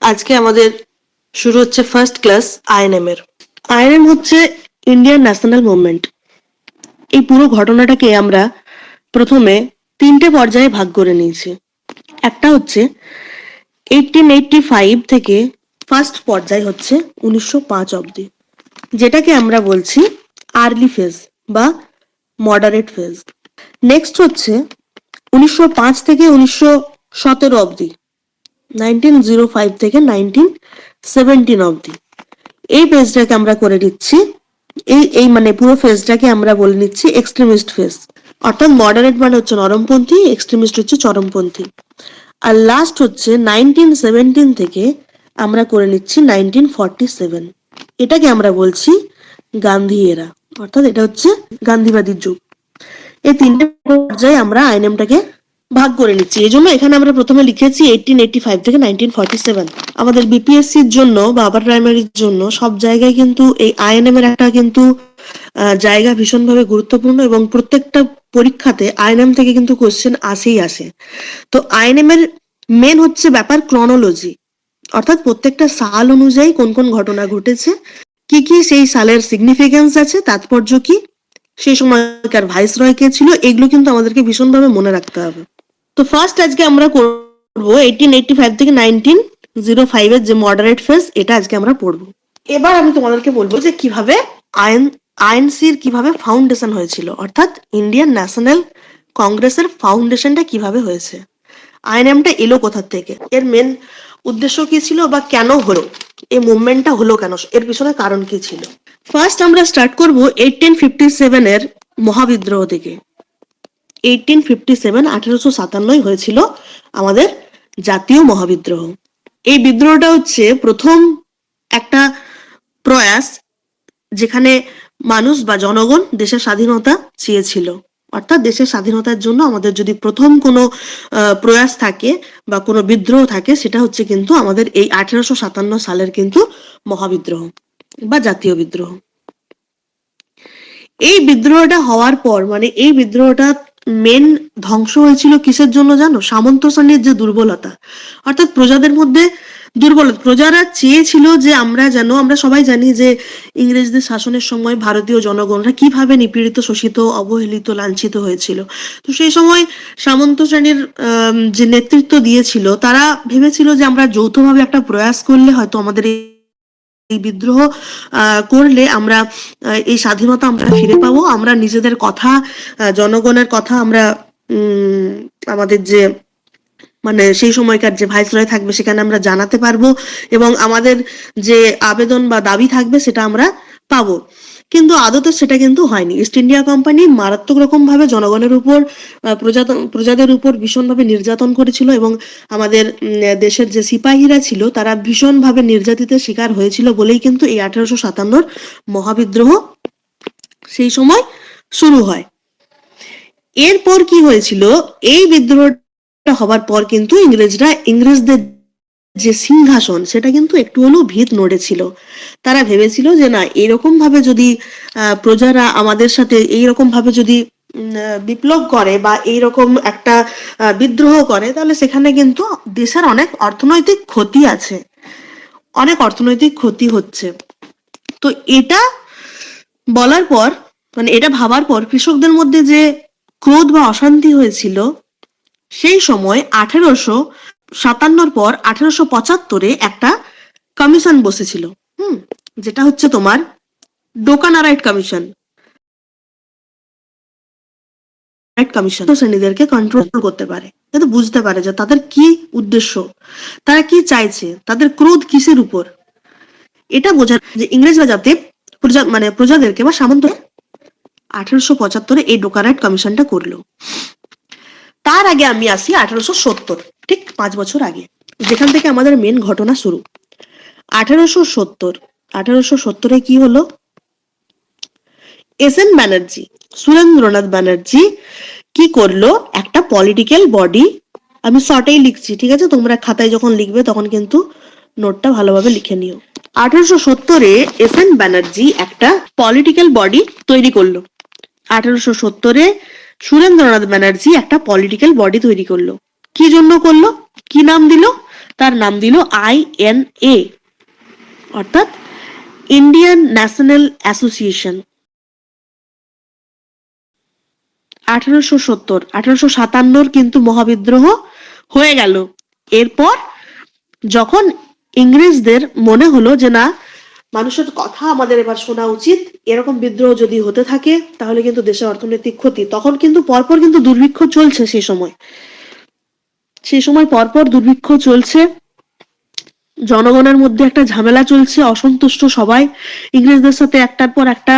আজকে আমাদের শুরু হচ্ছে ফার্স্ট ক্লাস আইএনএম এর। আইএনএম হচ্ছে ইন্ডিয়ান ন্যাশনাল মুভমেন্ট। এই পুরো ঘটনাটাকে আমরা প্রথমে তিনটে পর্যায়ে ভাগ করে নিয়েছি। একটা হচ্ছে 1885 থেকে ফার্স্ট পর্যায় হচ্ছে 1905 অব্দি, যেটাকে আমরা বলছি আর্লি ফেজ বা মডারেট ফেজ। নেক্সট হচ্ছে 1905 থেকে 1917 অব্দি, 1905 থেকে 1917 অব্দি। এই ফেজটাকে আমরা করে নিচ্ছি, এই মানে পুরো ফেজটাকে আমরা বলে নিচ্ছি এক্সট্রিমিস্ট ফেজ। অর্থাৎ মডারেট মানে হচ্ছে নরমপন্থী, এক্সট্রিমিস্ট হচ্ছে চরমপন্থী। আর লাস্ট হচ্ছে 1917 থেকে আমরা করে নিচ্ছি 1947। এটাকে আমরা বলছি গান্ধী এরা, অর্থাৎ এটা হচ্ছে গান্ধীবাদীর যুগ। এই তিনটে পর্যায়ে আমরা আইএনএমটাকে ভাগ করে নিচ্ছি। এই জন্য এখানে আমরা প্রথমে লিখেছি 1885 থেকে 1947। আমাদের বিপিএসসির জন্য বা আপার প্রাইমারির জন্য সব জায়গায় কিন্তু এই আইএনএম এর একটা কিন্তু জায়গা ভীষণভাবে গুরুত্বপূর্ণ, এবং প্রত্যেকটা পরীক্ষাতে আইএনএম থেকে কিন্তু কোশ্চেন আসেই আসে। তো আইএনএম এর মেন হচ্ছে ব্যাপার ক্রনোলজি, অর্থাৎ প্রত্যেকটা সাল অনুযায়ী কোন কোন ঘটনা ঘটেছে, কি কি সেই সালের সিগনিফিকেন্স আছে, তাৎপর্য কি, সেই সময়কার ভাইসরয় কে ছিল, এগুলো কিন্তু আমাদেরকে ভীষণভাবে মনে রাখতে হবে। তো ফার্স্ট আজকে আমরা করবো 1885 থেকে 1905 এর যে মডারেট ফেজ, এটা আজকে আমরা পড়বো। এবার আমি তোমাদেরকে বলবো যে কিভাবে আইএনসির কিভাবে ফাউন্ডেশন হয়েছিল, অর্থাৎ ইন্ডিয়ান ন্যাশনাল কংগ্রেসের ফাউন্ডেশনটা কিভাবে হয়েছে, আইএনএমটা এলো কোথা থেকে, এর মেন উদ্দেশ্য কি ছিল বা কেন হলো, এই মুভমেন্টটা হলো কেন, এর পিছনে কারণ কি ছিল। ফার্স্ট আমরা স্টার্ট করব 1857 এর মহাবিদ্রোহ থেকে। 1857 হয়েছিল আমাদের জাতীয় মহাবিদ্রোহ। এই বিদ্রোহটা হচ্ছে প্রথম একটা প্রয়াস যেখানে মানুষ বা জনগণ দেশের স্বাধীনতা চেয়েছিল। অর্থাৎ দেশের স্বাধীনতার জন্য আমাদের যদি প্রথম কোনো প্রয়াস থাকে বা কোনো বিদ্রোহ থাকে, সেটা হচ্ছে কিন্তু আমাদের এই 1857 সালের কিন্তু মহাবিদ্রোহ বা জাতীয় বিদ্রোহ। এই বিদ্রোহটা হওয়ার পর মানে এই বিদ্রোহটা মেন ধ্বংস হয়েছিল কিসের জন্য জানো? সামন্ত শ্রেণীর যে দুর্বলতা, অর্থাৎ প্রজাদের মধ্যে দুর্বলতা। প্রজারা চেয়েছিল যে আমরা সবাই জানি যে ইংরেজদের শাসনের সময় ভারতীয় জনগণরা কিভাবে নিপীড়িত, শোষিত, অবহেলিত, লাঞ্ছিত হয়েছিল। তো সেই সময় সামন্ত শ্রেণীর যে নেতৃত্ব দিয়েছিল, তারা ভেবেছিল যে আমরা যৌথভাবে একটা প্রয়াস করলে হয়তো আমাদের এই বিদ্রোহ করলে আমরা এই স্বাধীনতা আমরা ফিরে পাবো, আমরা নিজেদের কথা, জনগণের কথা আমরা আমাদের যে মানে সেই সময়কার যে ভাইসরয় থাকবে সেখানে আমরা জানাতে পারবো, এবং আমাদের যে আবেদন বা দাবি থাকবে সেটা আমরা পাবো। কিন্তু আদতে সেটা কিন্তু হয়নি। ইস্ট ইন্ডিয়া কোম্পানি মারাত্মক রকম ভাবে জনগণের উপর, প্রজাদের উপর ভীষণভাবে নির্যাতন করেছিল, এবং আমাদের দেশের যে সিপাহীরা ছিল তারা ভীষণভাবে নির্যাতিতের শিকার হয়েছিল বলেই কিন্তু এই 1857 মহাবিদ্রোহ সেই সময় শুরু হয়। এরপর কি হয়েছিল, এই বিদ্রোহটা হবার পর কিন্তু ইংরেজদের যে সিংহাসন সেটা কিন্তু একটু হলেও ভিত নড়েছিল। তারা ভেবেছিল যে না, এরকম ভাবে যদি প্রজারা আমাদের সাথে এইরকম ভাবে যদি বিপ্লব করে বা এইরকম একটা বিদ্রোহ করে, তাহলে সেখানে কিন্তু দেশের অনেক অর্থনৈতিক ক্ষতি আছে, অনেক অর্থনৈতিক ক্ষতি হচ্ছে। তো এটা বলার পর মানে এটা ভাবার পর কৃষকদের মধ্যে যে ক্রোধ বা অশান্তি হয়েছিল, সেই সময় 1857 পর 1875 একটা কমিশন বসেছিল, যেটা হচ্ছে তোমার ডোকানারাইট কমিশন। শ্রেণীদেরকে কন্ট্রোল করতে পারে, যাতে বুঝতে পারে যে তাদের কি উদ্দেশ্য, তারা কি চাইছে, তাদের ক্রোধ কিসের উপর, এটা বোঝার যে ইংরেজরা যাতে প্রজাদেরকে বা সামন্ত 1875 এই ডোকানারাইট কমিশনটা করলো। তার আগে আমি আসি 1870, ঠিক 5 বছর আগে, যেখান থেকে আমাদের মেন ঘটনা শুরু। 1870 কি হলো, এস.এন. ব্যানার্জি, সুরেন্দ্রনাথ ব্যানার্জি কি করলো, একটা পলিটিক্যাল বডি, আমি শর্টেই লিখছি, ঠিক আছে, তোমরা খাতায় যখন লিখবে তখন কিন্তু নোটটা ভালোভাবে লিখে নিও। 1870 এস.এন. ব্যানার্জি একটা পলিটিক্যাল বডি তৈরি করলো। 1870 সুরেন্দ্রনাথ ব্যানার্জি একটা পলিটিক্যাল বডি তৈরি করলো। কি জন্য করলো, কি নাম দিল, তার নাম দিল INA, অর্থাৎ ইন্ডিয়ান ন্যাশনাল অ্যাসোসিয়েশন। 1857 কিন্তু মহাবিদ্রোহ হয়ে গেল। এরপর যখন ইংরেজদের মনে হলো যে না, মানুষের কথা আমাদের এবার শোনা উচিত, এরকম বিদ্রোহ যদি হতে থাকে তাহলে কিন্তু দেশের অর্থনৈতিক ক্ষতি, তখন কিন্তু পরপর কিন্তু দুর্ভিক্ষ চলছে। সেই সময় পরপর দুর্ভিক্ষ চলছে, জনগণের মধ্যে একটা ঝামেলা চলছে, অসন্তুষ্ট সবাই ইংরেজদের সাথে একটার পর একটা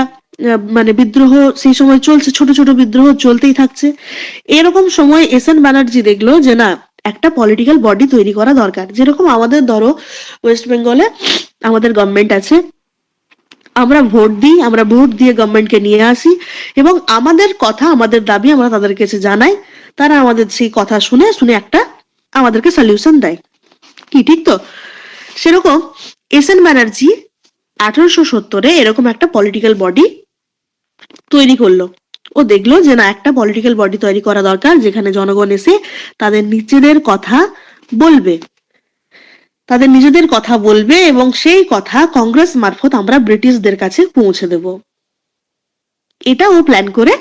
মানে বিদ্রোহ সেই সময় চলছে, ছোট ছোট বিদ্রোহ চলতেই থাকছে। এরকম সময় এসএন ব্যানার্জি দেখলো যে না, একটা পলিটিক্যাল বডি তৈরি করা দরকার। যেরকম আমাদের ধরো ওয়েস্ট বেঙ্গলে আমাদের গভর্নমেন্ট আছে, আমরা ভোট দিই, আমরা ভোট দিয়ে গভর্নমেন্টকে নিয়ে আসি এবং আমাদের কথা, আমাদের দাবি আমরা তাদের কাছে জানাই, তারা আমাদের সেই কথা শুনে শুনে একটা আমাদেরকে সলিউশন দেয়। কি ঠিক তো? সেরকম এসএন ব্যানার্জি 1870 এরকম একটা পলিটিক্যাল বডি তৈরি করলো। ও দেখলো যে না, একটা পলিটিক্যাল বডি তৈরি করা দরকার যেখানে জনগণ এসে তাদের নিজেদের কথা বলবে, তাদের নিজেদের কথা বলবে এবং সেই কথা কংগ্রেস মারফত আমরা ব্রিটিশদের কাছে পৌঁছে দেব। এটা ও প্ল্যান করে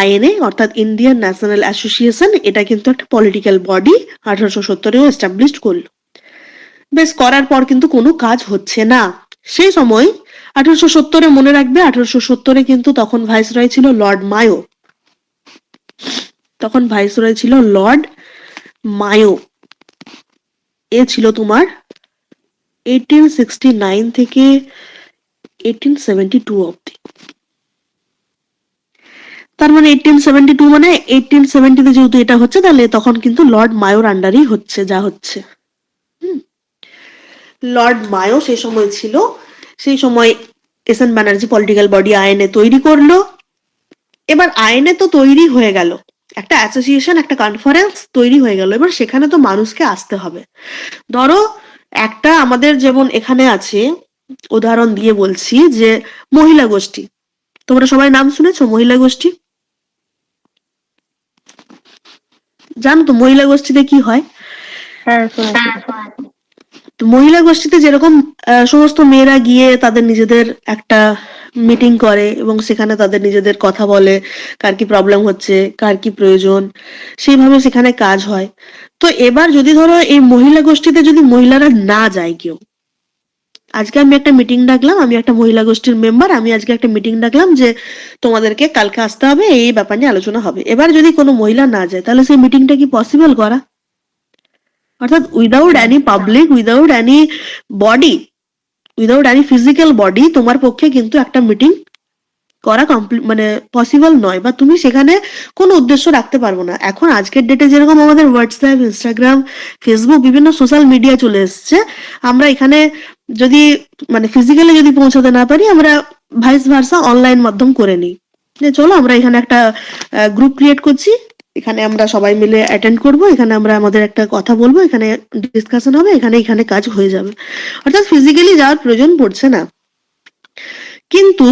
INA অর্থাৎ ইন্ডিয়ান ন্যাশনাল অ্যাসোসিয়েশন, এটা কিন্তু একটা পলিটিক্যাল বডি 1870 এস্টাবলিশ করলো। বেশ, করার পর কিন্তু কোনো কাজ হচ্ছে না। সেই সময় 1870 মনে রাখবে, 1870 কিন্তু তখন ভাইসরয় ছিল লর্ড মায়ো। তখন ভাইসরয় ছিল লর্ড মায়ো। এ ছিল তোমার 1869 থেকে 1872 অব্দি। তার মানে 1872 মানে 1870 তে যেহেতু এটা হচ্ছে, তাহলে তখন কিন্তু লর্ড মায়োর আন্ডারই হচ্ছে যা হচ্ছে। লর্ড মায়ো সেই সময় ছিল। সেই সময় S N Banerjee political body INA তৈরি করলো। এবার INA তো তৈরি হয়ে গেল, একটা অ্যাসোসিয়েশন, একটা কনফারেন্স তৈরি হয়ে গেল। এবার সেখানে তো মানুষকে আসতে হবে। ধরো একটা আমাদের যেমন এখানে আছে, উদাহরণ দিয়ে বলছি যে মহিলা গোষ্ঠী, তোমরা সবাই নাম শুনেছো মহিলা গোষ্ঠী? জানো তো মহিলা গোষ্ঠীতে কি হয়? তো মহিলা গোষ্ঠীতে যেরকম সমস্ত মেয়েরা গিয়ে তাদের নিজেদের একটা মিটিং করে এবং সেখানে তাদের নিজেদের কথা বলে, কার কি প্রবলেম হচ্ছে, কার কি প্রয়োজন, সেইভাবে সেখানে কাজ হয়। তো এবার যদি ধরো এই মহিলা গোষ্ঠীতে যদি মহিলারা না যায় কেউ, আজকে আমি একটা মিটিং ডাকলাম, আমি একটা মহিলা গোষ্ঠীর মেম্বার, আমি আজকে একটা মিটিং ডাকলাম যে তোমাদেরকে কালকে আসতে হবে, এই ব্যাপার নিয়ে আলোচনা হবে। এবার যদি কোনো মহিলা না যায় তাহলে সেই মিটিংটা কি পসিবল করা? অর্থাৎ without any public, without any body, without any physical body তোমার পক্ষে কিন্তু একটা মিটিং করা মানে পসিবল নয়, বা তুমি সেখানে কোনো উদ্দেশ্য রাখতে পারবো না। এখন আজকের ডেটে যেরকম আমাদের হোয়াটসঅ্যাপ, ইনস্টাগ্রাম, ফেসবুক, বিভিন্ন সোশ্যাল মিডিয়া চলে এসছে, আমরা এখানে যদি মানে ফিজিক্যালি যদি পৌঁছাতে না পারি, আমরা ভাইস ভার্সা অনলাইন মাধ্যম করে নিই যে চলো আমরা এখানে একটা গ্রুপ ক্রিয়েট করছি, এখানে আমরা সবাই মিলে অ্যাটেন্ড করব, এখানে আমরা আমাদের একটা কথা বলবো, এখানে ডিসকাশন হবে, এখানে এখানে কাজ হয়ে যাবে। অর্থাৎ ফিজিক্যালি যাওয়ার প্রয়োজন পড়ছে না। কিন্তু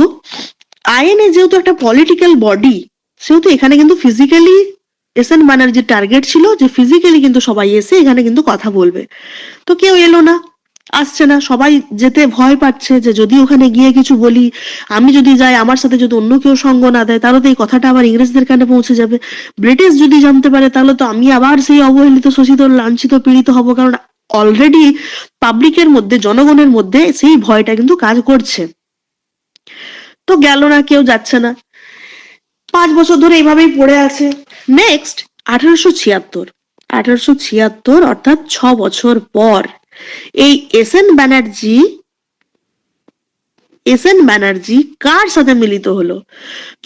INA যেহেতু একটা পলিটিক্যাল বডি, সেহেতু এখানে কিন্তু ফিজিক্যালি এসএন ব্যানার্জির টার্গেট ছিল যে ফিজিক্যালি কিন্তু সবাই এসে এখানে কিন্তু কথা বলবে। তো কেউ এলো না, আসছে না, সবাই যেতে ভয় পাচ্ছে যে যদি ওখানে গিয়ে কিছু বলি, আমি যদি যাই, আমার সাথে যদি অন্য কেউ সঙ্গ না দেয়, তাহলে তো এই কথাটা আবার ইংরেজদের কানে পৌঁছে যাবে। ব্রিটিশ যদি জানতে পারে তাহলে তো আমি আবার সেই অবহেলিত, শোষিত, লাঞ্ছিত, পীড়িত হব। কারণ অলরেডি পাবলিকের মধ্যে, জনগণের মধ্যে সেই ভয়টা কিন্তু কাজ করছে। তো গেল না, কেউ যাচ্ছে না, 5 বছর ধরে এইভাবেই পড়ে আছে। নেক্সট 1876 অর্থাৎ 6 বছর পর এই এসএন ব্যানার্জি কার সাথে মিলিত হলো?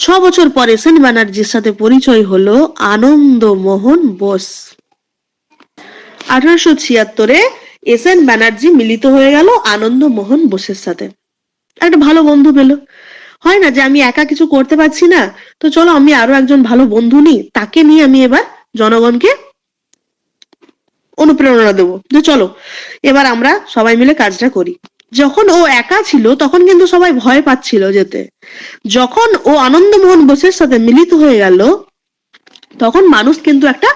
6 বছর পর এসএন ব্যানার্জির সাথে পরিচয় হলো আনন্দমোহন বোস। 1876 এসএন ব্যানার্জি মিলিত হয়ে গেল আনন্দমোহন বোসের সাথে। একটা ভালো বন্ধু পেলো। হয় না যে আমি একা কিছু করতে পারছি না, তো চলো আমি আরো একজন ভালো বন্ধু নিই, তাকে নিয়ে আমি এবার জনগণকে অনুপ্রেরণা দেবো যে চলো এবার আমরা সবাই মিলে কাজটা করি। যখন ও একা ছিল তখন কিন্তু সবাই ভয় পাচ্ছিল যেতে। যখন ও আনন্দমোহন বোসের সাথে মিলিত হয়ে গেল, তখন মানুষ কিন্তু একটা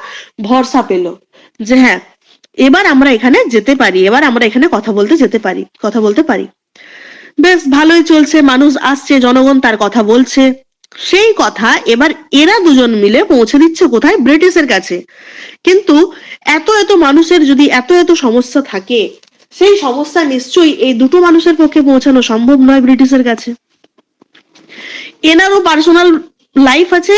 ভরসা পেল যে হ্যাঁ, এবার আমরা এখানে যেতে পারি, এবার আমরা এখানে কথা বলতে পারি। বেশ ভালোই চলছে, মানুষ আসছে, জনগণ তার কথা বলছে। সেই কথা এবার এরা দুজন মিলে পৌঁছে দিচ্ছে কোথায়? ব্রিটিশের কাছে। কিন্তু এত এত মানুষের যদি এত এত সমস্যা থাকে, সেই সমস্যা নিশ্চয়ই এই দুটো মানুষের পক্ষে পৌঁছানো সম্ভব নয় ব্রিটিশের কাছে। এনারও পার্সোনাল লাইফ আছে,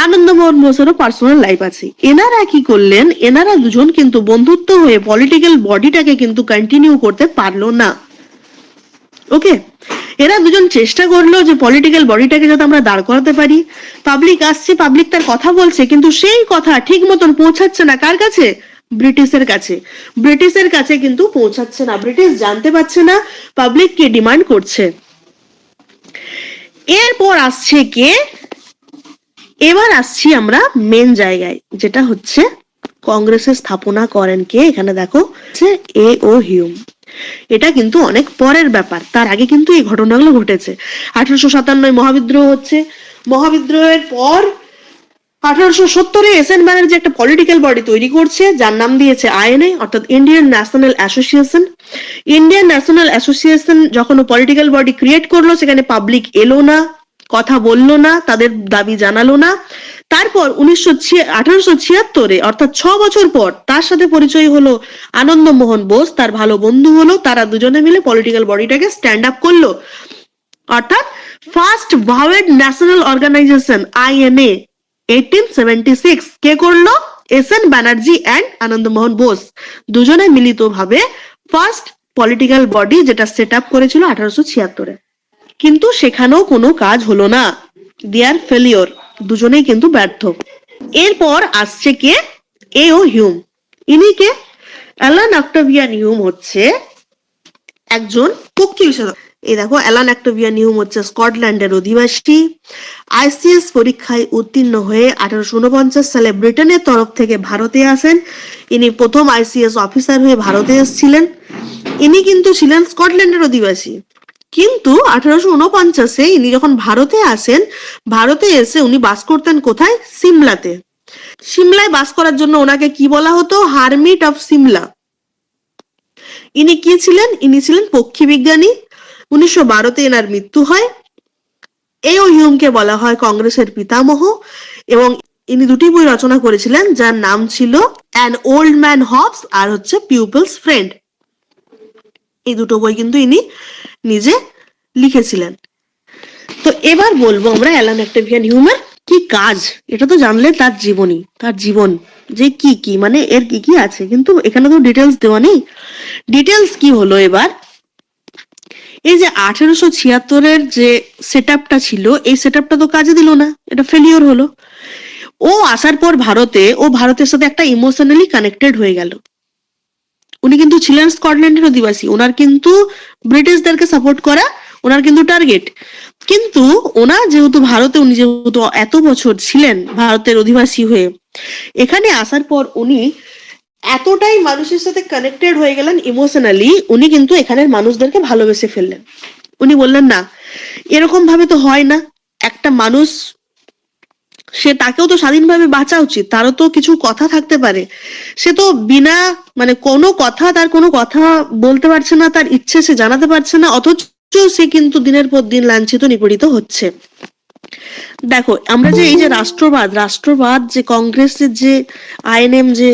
আনন্দমোহন বোসেরও পার্সোনাল লাইফ আছে। এনারা কি করলেন, এনারা দুজন কিন্তু বন্ধুত্ব হয়ে পলিটিক্যাল বডিটাকে কিন্তু কন্টিনিউ করতে পারলো না। ওকে, এরা দুজন চেষ্টা করলো যে পলিটিক্যাল বডিটাকে যাতে আমরা দাঁড় করাতে পারি। পাবলিক আসছে, পাবলিক তার কথা বলছে, কিন্তু সেই কথা ঠিক মতন পৌঁছাচ্ছে না কার কাছে? ব্রিটিশের কাছে। ব্রিটিশের কাছে কিন্তু পৌঁছাচ্ছে না, ব্রিটিশ জানতে পারছে না পাবলিক কি ডিমান্ড করছে। এরপর আসছে কে? এবার আসছি আমরা মেন জায়গায়, যেটা হচ্ছে কংগ্রেসের স্থাপনা করেন কে? এখানে দেখো এ ও হিউম। এটা কিন্তু অনেক পরের ব্যাপার, তার আগে কিন্তু এই ঘটনাগুলো ঘটেছে। 1857 মহাবিদ্রোহ হচ্ছে, মহাবিদ্রোহের পর 1870-এ এসএন ব্যানার্জি একটা পলিটিক্যাল বডি তৈরি করছে, যার নাম দিয়েছে আইএনএ, অর্থাৎ Indian national association. Indian national association যখন পলিটিক্যাল বডি ক্রিয়েট করলো, সেখানে পাবলিক এলো না, কথা বললো না, তাদের দাবি জানালো না। তারপর 1876-এ অর্থাৎ 6 বছর পর তার সাথে পরিচয় হলো আনন্দমোহন বোস, তার ভালো বন্ধু হলো, তারা দুজনে মিলে পলিটিক্যাল বডিটাকে স্ট্যান্ড আপ করলো। অর্থাৎ ফার্স্ট ভাওয়েড ন্যাশনাল অর্গানাইজেশন আইএনএ 1876 কে করলো? এসএন ব্যানার্জি অ্যান্ড আনন্দমোহন বোস দুজনে মিলিতভাবে ফার্স্ট পলিটিক্যাল বডি, যেটা সেট আপ করেছিল 1876-এ। কিন্তু সেখানেও কোনো কাজ হলো না, দেয়ার ফেলিওর, দুজনেই কিন্তু ব্যর্থ। এরপর আসছে কে? এ ও হিউম। ইনি কে? অ্যালান অক্টাভিয়ান হিউম হচ্ছে একজন পক্ষী বিশেষজ্ঞ। এই দেখো, অ্যালান অক্টাভিয়ান হিউম হচ্ছে স্কটল্যান্ডের অধিবাসী। আইসিএস পরীক্ষায় উত্তীর্ণ হয়ে 1849 সালে ব্রিটেনের তরফ থেকে ভারতে আসেন। ইনি প্রথম আইসিএস অফিসার হয়ে ভারতে এসেছিলেন। ইনি কিন্তু ছিলেন স্কটল্যান্ডের অধিবাসী, কিন্তু 1849-এ ইনি যখন ভারতে আসেন, ভারতে এসে উনি বাস করতেন কোথায়? সিমলাতে। সিমলায় বাস করার জন্য ওনাকে কি বলা হতো? Hermit of Shimla. ইনি কি ছিলেন? ইনি ছিলেন পক্ষী বিজ্ঞানী। 1912-তে এনার মৃত্যু হয়। এও হিউমকে বলা হয় কংগ্রেসের পিতামহ, এবং ইনি দুটি বই রচনা করেছিলেন, যার নাম ছিল অ্যান ওল্ড ম্যান হবস আর হচ্ছে পিউপলস ফ্রেন্ড। এই দুটো বই কিন্তু ইনি নিজে লিখেছিলেন। তো এবার বলবো আমরা অ্যালান অক্টাভিয়ান হিউমের কি কাজ। এটা তো জানলে তার জীবনী, তার জীবন যে কি কি মানে এর কি কি আছে, কিন্তু এখানে তো ডিটেলস দেওয়া নেই। ডিটেলস কি হলো এবার? এই যে 1876-এর যে সেট আপটা ছিল, এই সেট আপটা তো কাজে দিল না, এটা ফেলিওর হলো। ও আসার পর ভারতে, ও ভারতের সাথে একটা ইমোশনালি কানেক্টেড হয়ে গেল। উনি কিন্তু ছিলেন স্কটল্যান্ডের অধিবাসী, ওনার কিন্তু ব্রিটিশদেরকে সাপোর্ট করা ওনার কিন্তু টার্গেট। কিন্তু ওনা যেহেতু ভারতে, উনি যেহেতু এত বছর ছিলেন ভারতের অধিবাসী হয়ে, এখানে আসার পর উনি এতটাই মানুষের সাথে কানেক্টেড হয়ে গেলেন ইমোশনালি, উনি কিন্তু এখানের মানুষদেরকে ভালোবেসে ফেললেন। উনি বললেন না, এরকম ভাবে তো হয় না, একটা মানুষ সে, তাকেও তো স্বাধীনভাবে বাঁচা উচিত, তারও তো কিছু কথা থাকতে পারে। সে তো বিনা মানে কোনো কথা, তার কোনো কথা বলতে পারছে না, তার ইচ্ছে সে জানাতে পারছে না, অথচ সে কিন্তু দিনের পর দিন লাঞ্ছিত নিপীড়িত হচ্ছে। দেখো, আমরা যে এই যে রাষ্ট্রবাদ যে কংগ্রেসের যে আইএনএম যে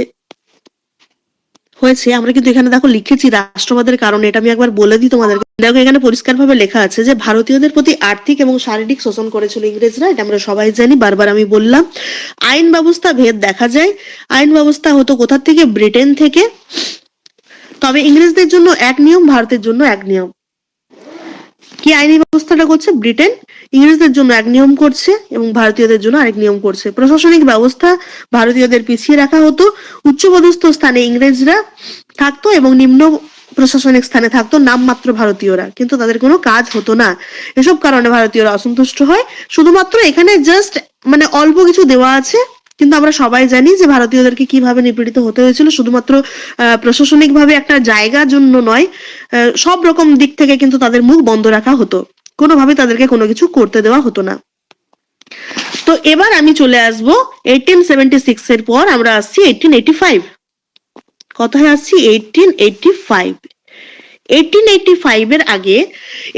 হয়েছে, আমরা কিন্তু এখানে দেখো লিখেছি রাষ্ট্রবাদের কারণে। এটা আমি একবার বলে দিই তোমাদেরকে। দেখো, এখানে পরিষ্কারভাবে লেখা আছে যে ভারতীয়দের প্রতি আর্থিক এবং শারীরিক শোষণ করেছিল ইংরেজরা, এটা আমরা সবাই জানি, বারবার আমি বললাম। আইন ব্যবস্থা ভেদ দেখা যায়। আইন ব্যবস্থা হতো কোথা থেকে? ব্রিটেন থেকে। তবে ইংরেজদের জন্য এক নিয়ম, ভারতের জন্য এক নিয়ম। কি আইনি ব্যবস্থাটা করছে? ব্রিটেন ইংরেজদের জন্য এক নিয়ম করছে এবং ভারতীয়দের জন্য আরেক নিয়ম করছে। প্রশাসনিক ব্যবস্থা ভারতীয়দের পিছিয়ে রাখা হতো, উচ্চপদস্থ স্থানে ইংরেজরা থাকতো এবং নিম্ন প্রশাসনিক স্থানে থাকতো নামমাত্র ভারতীয়রা, কিন্তু তাদের কোনো কাজ হতো না। এসব কারণে ভারতীয়রা অসন্তুষ্ট হয়। শুধুমাত্র এখানে জাস্ট মানে অল্প কিছু দেওয়া আছে, কিন্তু আমরা সবাই জানি যে ভারতীয়দেরকে কিভাবে নিপীড়িত হতে হয়েছিল, শুধুমাত্র প্রশাসনিক ভাবে একটা জায়গার জন্য নয়, সব রকম দিক থেকে কিন্তু তাদের মুখ বন্ধ রাখা হতো, কোনোভাবে তাদেরকে কোনো কিছু করতে দেওয়া হতো না। তো এবার আমি চলে আসবো 1876 এর পর, আমরা আসছি 1885। কথায় আসছি 1885। 1885 এর আগে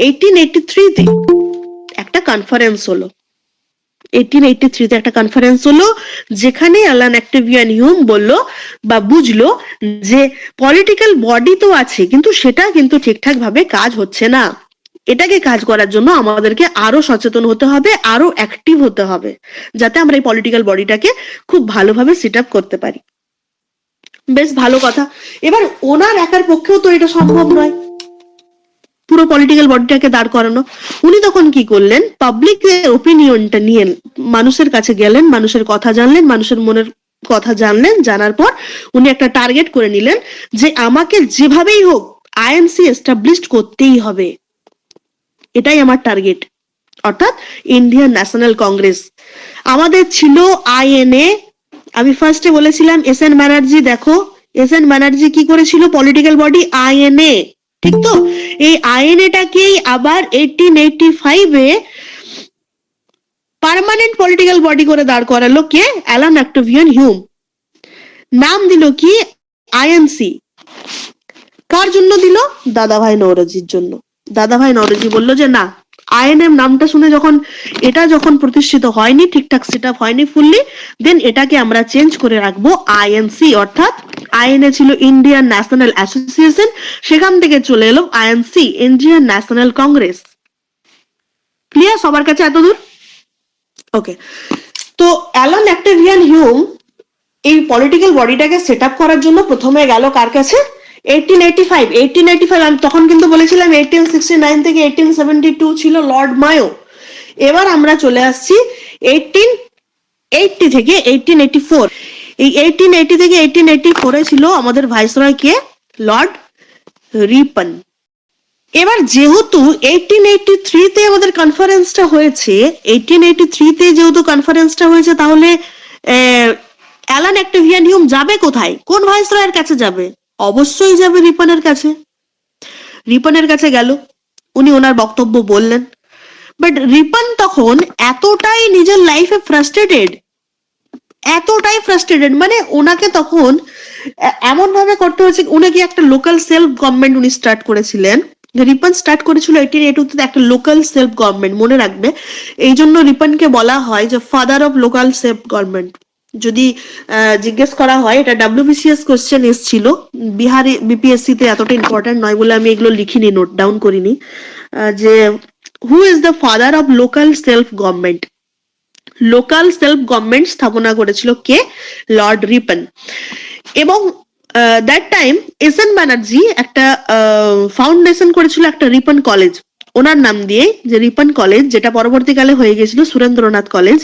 1883-তে একটা কনফারেন্স হলো। 1883-তে একটা কনফারেন্স হলো, যেখানে অ্যালান অ্যাক্টিভিয়ান হিউম বলল বা বুঝলো যে পলিটিক্যাল বডি তো আছে, কিন্তু সেটা কিন্তু ঠিকঠাক ভাবে কাজ হচ্ছে না। এটাকে কাজ করার জন্য আমাদেরকে আরো সচেতন হতে হবে, আরো অ্যাক্টিভ হতে হবে, যাতে আমরা এই পলিটিক্যাল বডিটাকে খুব ভালোভাবে সেট আপ করতে পারি। বেশ ভালো কথা। এবার ওনার একার পক্ষেও তো এটা সম্ভব নয়, পুরো পলিটিক্যাল বডিটাকে দাঁড় করানো। উনি তখন কি করলেন, পাবলিক ওপিনিয়নটা নিয়ে মানুষের কাছে গেলেন, মানুষের কথা জানলেন, মানুষের মনের কথা জানলেন। জানার পর উনি একটা টার্গেট করে নিলেন যে আমাকে যেভাবেই হোক আইএনসি এস্টাবলিশড করতেই হবে, এটাই আমার টার্গেট। অর্থাৎ ইন্ডিয়ান ন্যাশনাল কংগ্রেস। আমাদের ছিল আইএনএ। আমি ফার্স্টে বলেছিলাম এস এন ব্যানার্জি, দেখো এস এন ব্যানার্জি কি করেছিল, পলিটিক্যাল বডি আইএনএ, ঠিক তো? এই আইএনএটাকেই আবার 1885-এ পার্মানেন্ট পলিটিক্যাল বডি করে দাঁড় করালো কে, অ্যালান অ্যাক্টিভিয়ান হিউম। নাম দিল কি, আইএনসি। কার জন্য দিল? দাদাভাই নওরোজির জন্য। দাদাভাই নওরোজি বলল যে না, আইএনএম নামটা শুনে এটা যখন প্রতিষ্ঠিত হয়নি, ঠিকঠাক সেট আপ হয়নি ফুললি, দেন এটাকে আমরা চেঞ্জ করে রাখবো আইএনসি। অর্থাৎ আইএনএ ছিল ইন্ডিয়ান ন্যাশনাল অ্যাসোসিয়েশন, সেখান থেকে চলে এলো INC, Indian National Congress. Clear সবার কাছে এতদূর? ওকে। তো অ্যালান অ্যাক্টিভিয়ান হিউম এই পলিটিক্যাল বডিটাকে সেট আপ করার জন্য প্রথমে গেল কার কাছে? 1885। আমি তখন কিন্তু বলেছিলাম 1869 থেকে 1872 ছিল লর্ড মায়ো। এবার আমরা চলে আসছি 1880 থেকে 1884। এই 1880 থেকে 1884-এ ছিল আমাদের ভাইসরয় কে? লর্ড রিপন। এবার যেহেতু 1883-তে আমাদের কনফারেন্সটা হয়েছে, 1883-তে যেহেতু কনফারেন্সটা হয়েছে, তাহলে অ্যালান অ্যাক্টিভিয়ান হিউম যাবে কোথায়, কোন ভাইসরয়ের কাছে যাবে? অবশ্যই যাবে রিপনের কাছে। রিপনের কাছে গেল, উনি ওনার বক্তব্য বললেন। বাট রিপন তখন এতটাই নিজের লাইফে ফ্রাস্ট্রেটেড, মানে ওনাকে তখন এমন ভাবে করতে হয়েছে। উনাকে একটা লোকাল সেলফ গভর্নমেন্ট উনি স্টার্ট করেছিলেন। রিপন স্টার্ট করেছিল 1882-তে একটা লোকাল সেলফ গভর্নমেন্ট, মনে রাখবে। এই জন্য রিপনকে বলা হয় যে father of local self government. যদি জিজ্ঞেস করা হয়, এটা WBCS কোশ্চেন এসেছিল, বিহারে বিপিএসসি তে এতটা ইম্পর্টেন্ট নয় বলে আমি এগুলো লিখিনি, নোট ডাউন করিনি, যে who is the father of local self government. Local self government স্থাপনা করেছিল কে? লর্ড রিপন। এবং that time S N Banerjee একটা ফাউন্ডেশন করেছিল, একটা রিপন কলেজ ওনার নাম দিয়ে, যে রিপন কলেজ, যেটা পরবর্তীকালে হয়ে গেছিল Surendranath college.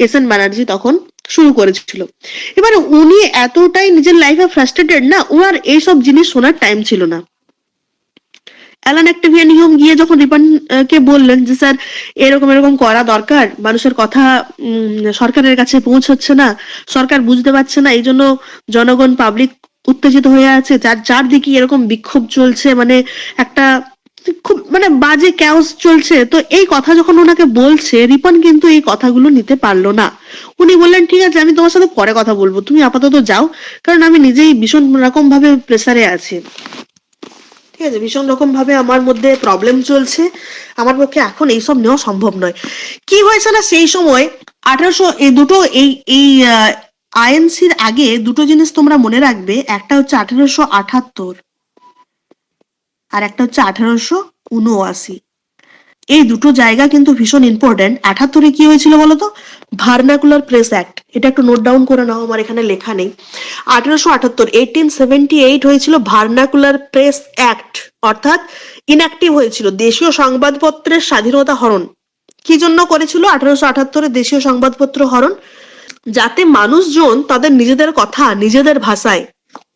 S N Banerjee তখন শুরু করেছিল। এবার উনি এতটাই নিজের লাইফে ফ্রাস্ট্রেটেড না, ওনার এইসব জিনিস শোনার টাইম ছিল না। অ্যালান অ্যাক্টিভিয়ান হিউম গিয়ে যখন রিপন কে বললেন যে স্যার এরকম এরকম করা দরকার, মানুষের কথা সরকারের কাছে পৌঁছচ্ছে না, সরকার বুঝতে পারছে না, এই জন্য জনগণ পাবলিক উত্তেজিত হয়ে আছে, চারদিকে এরকম বিক্ষোভ চলছে, মানে একটা খুব মানে বাজে ক্যাওস চলছে। তো এই কথা যখন ওনাকে বলছে, রিপন কিন্তু এই কথাগুলো নিতে পারলো না। উনি বললেন ঠিক আছে, আমি তোমার সাথে পরে কথা বলবো, তুমি আপাতত যাও, কারণ আমি নিজেই ভীষণ রকম ভাবে প্রেসারে আছি, ঠিক আছে, ভীষণ রকম ভাবে আমার মধ্যে প্রবলেম চলছে, আমার পক্ষে এখন এইসব নেওয়া সম্ভব নয়। কি হয়েছে না, সেই সময় 1800 এই দুটো এই আইএনসির আগে দুটো জিনিস তোমরা মনে রাখবে, একটা হচ্ছে 1878 আর একটা হচ্ছে 1879। এই দুটো জায়গা কিন্তু ভীষণ ইম্পর্টেন্ট। 78-এ কি হয়েছিল বলতো? Vernacular press act. এটা একটু নোট ডাউন করে নাও, আমার এখানে লেখা নেই। 1878 হয়েছিল ভার্নাকুলার প্রেস অ্যাক্ট, অর্থাৎ ইনঅ্যাক্টিভ হয়েছিল দেশীয় সংবাদপত্রের স্বাধীনতা হরণ। কি জন্য করেছিল 1878-এ দেশীয় সংবাদপত্র হরণ? যাতে মানুষজন তাদের নিজেদের কথা নিজেদের ভাষায়,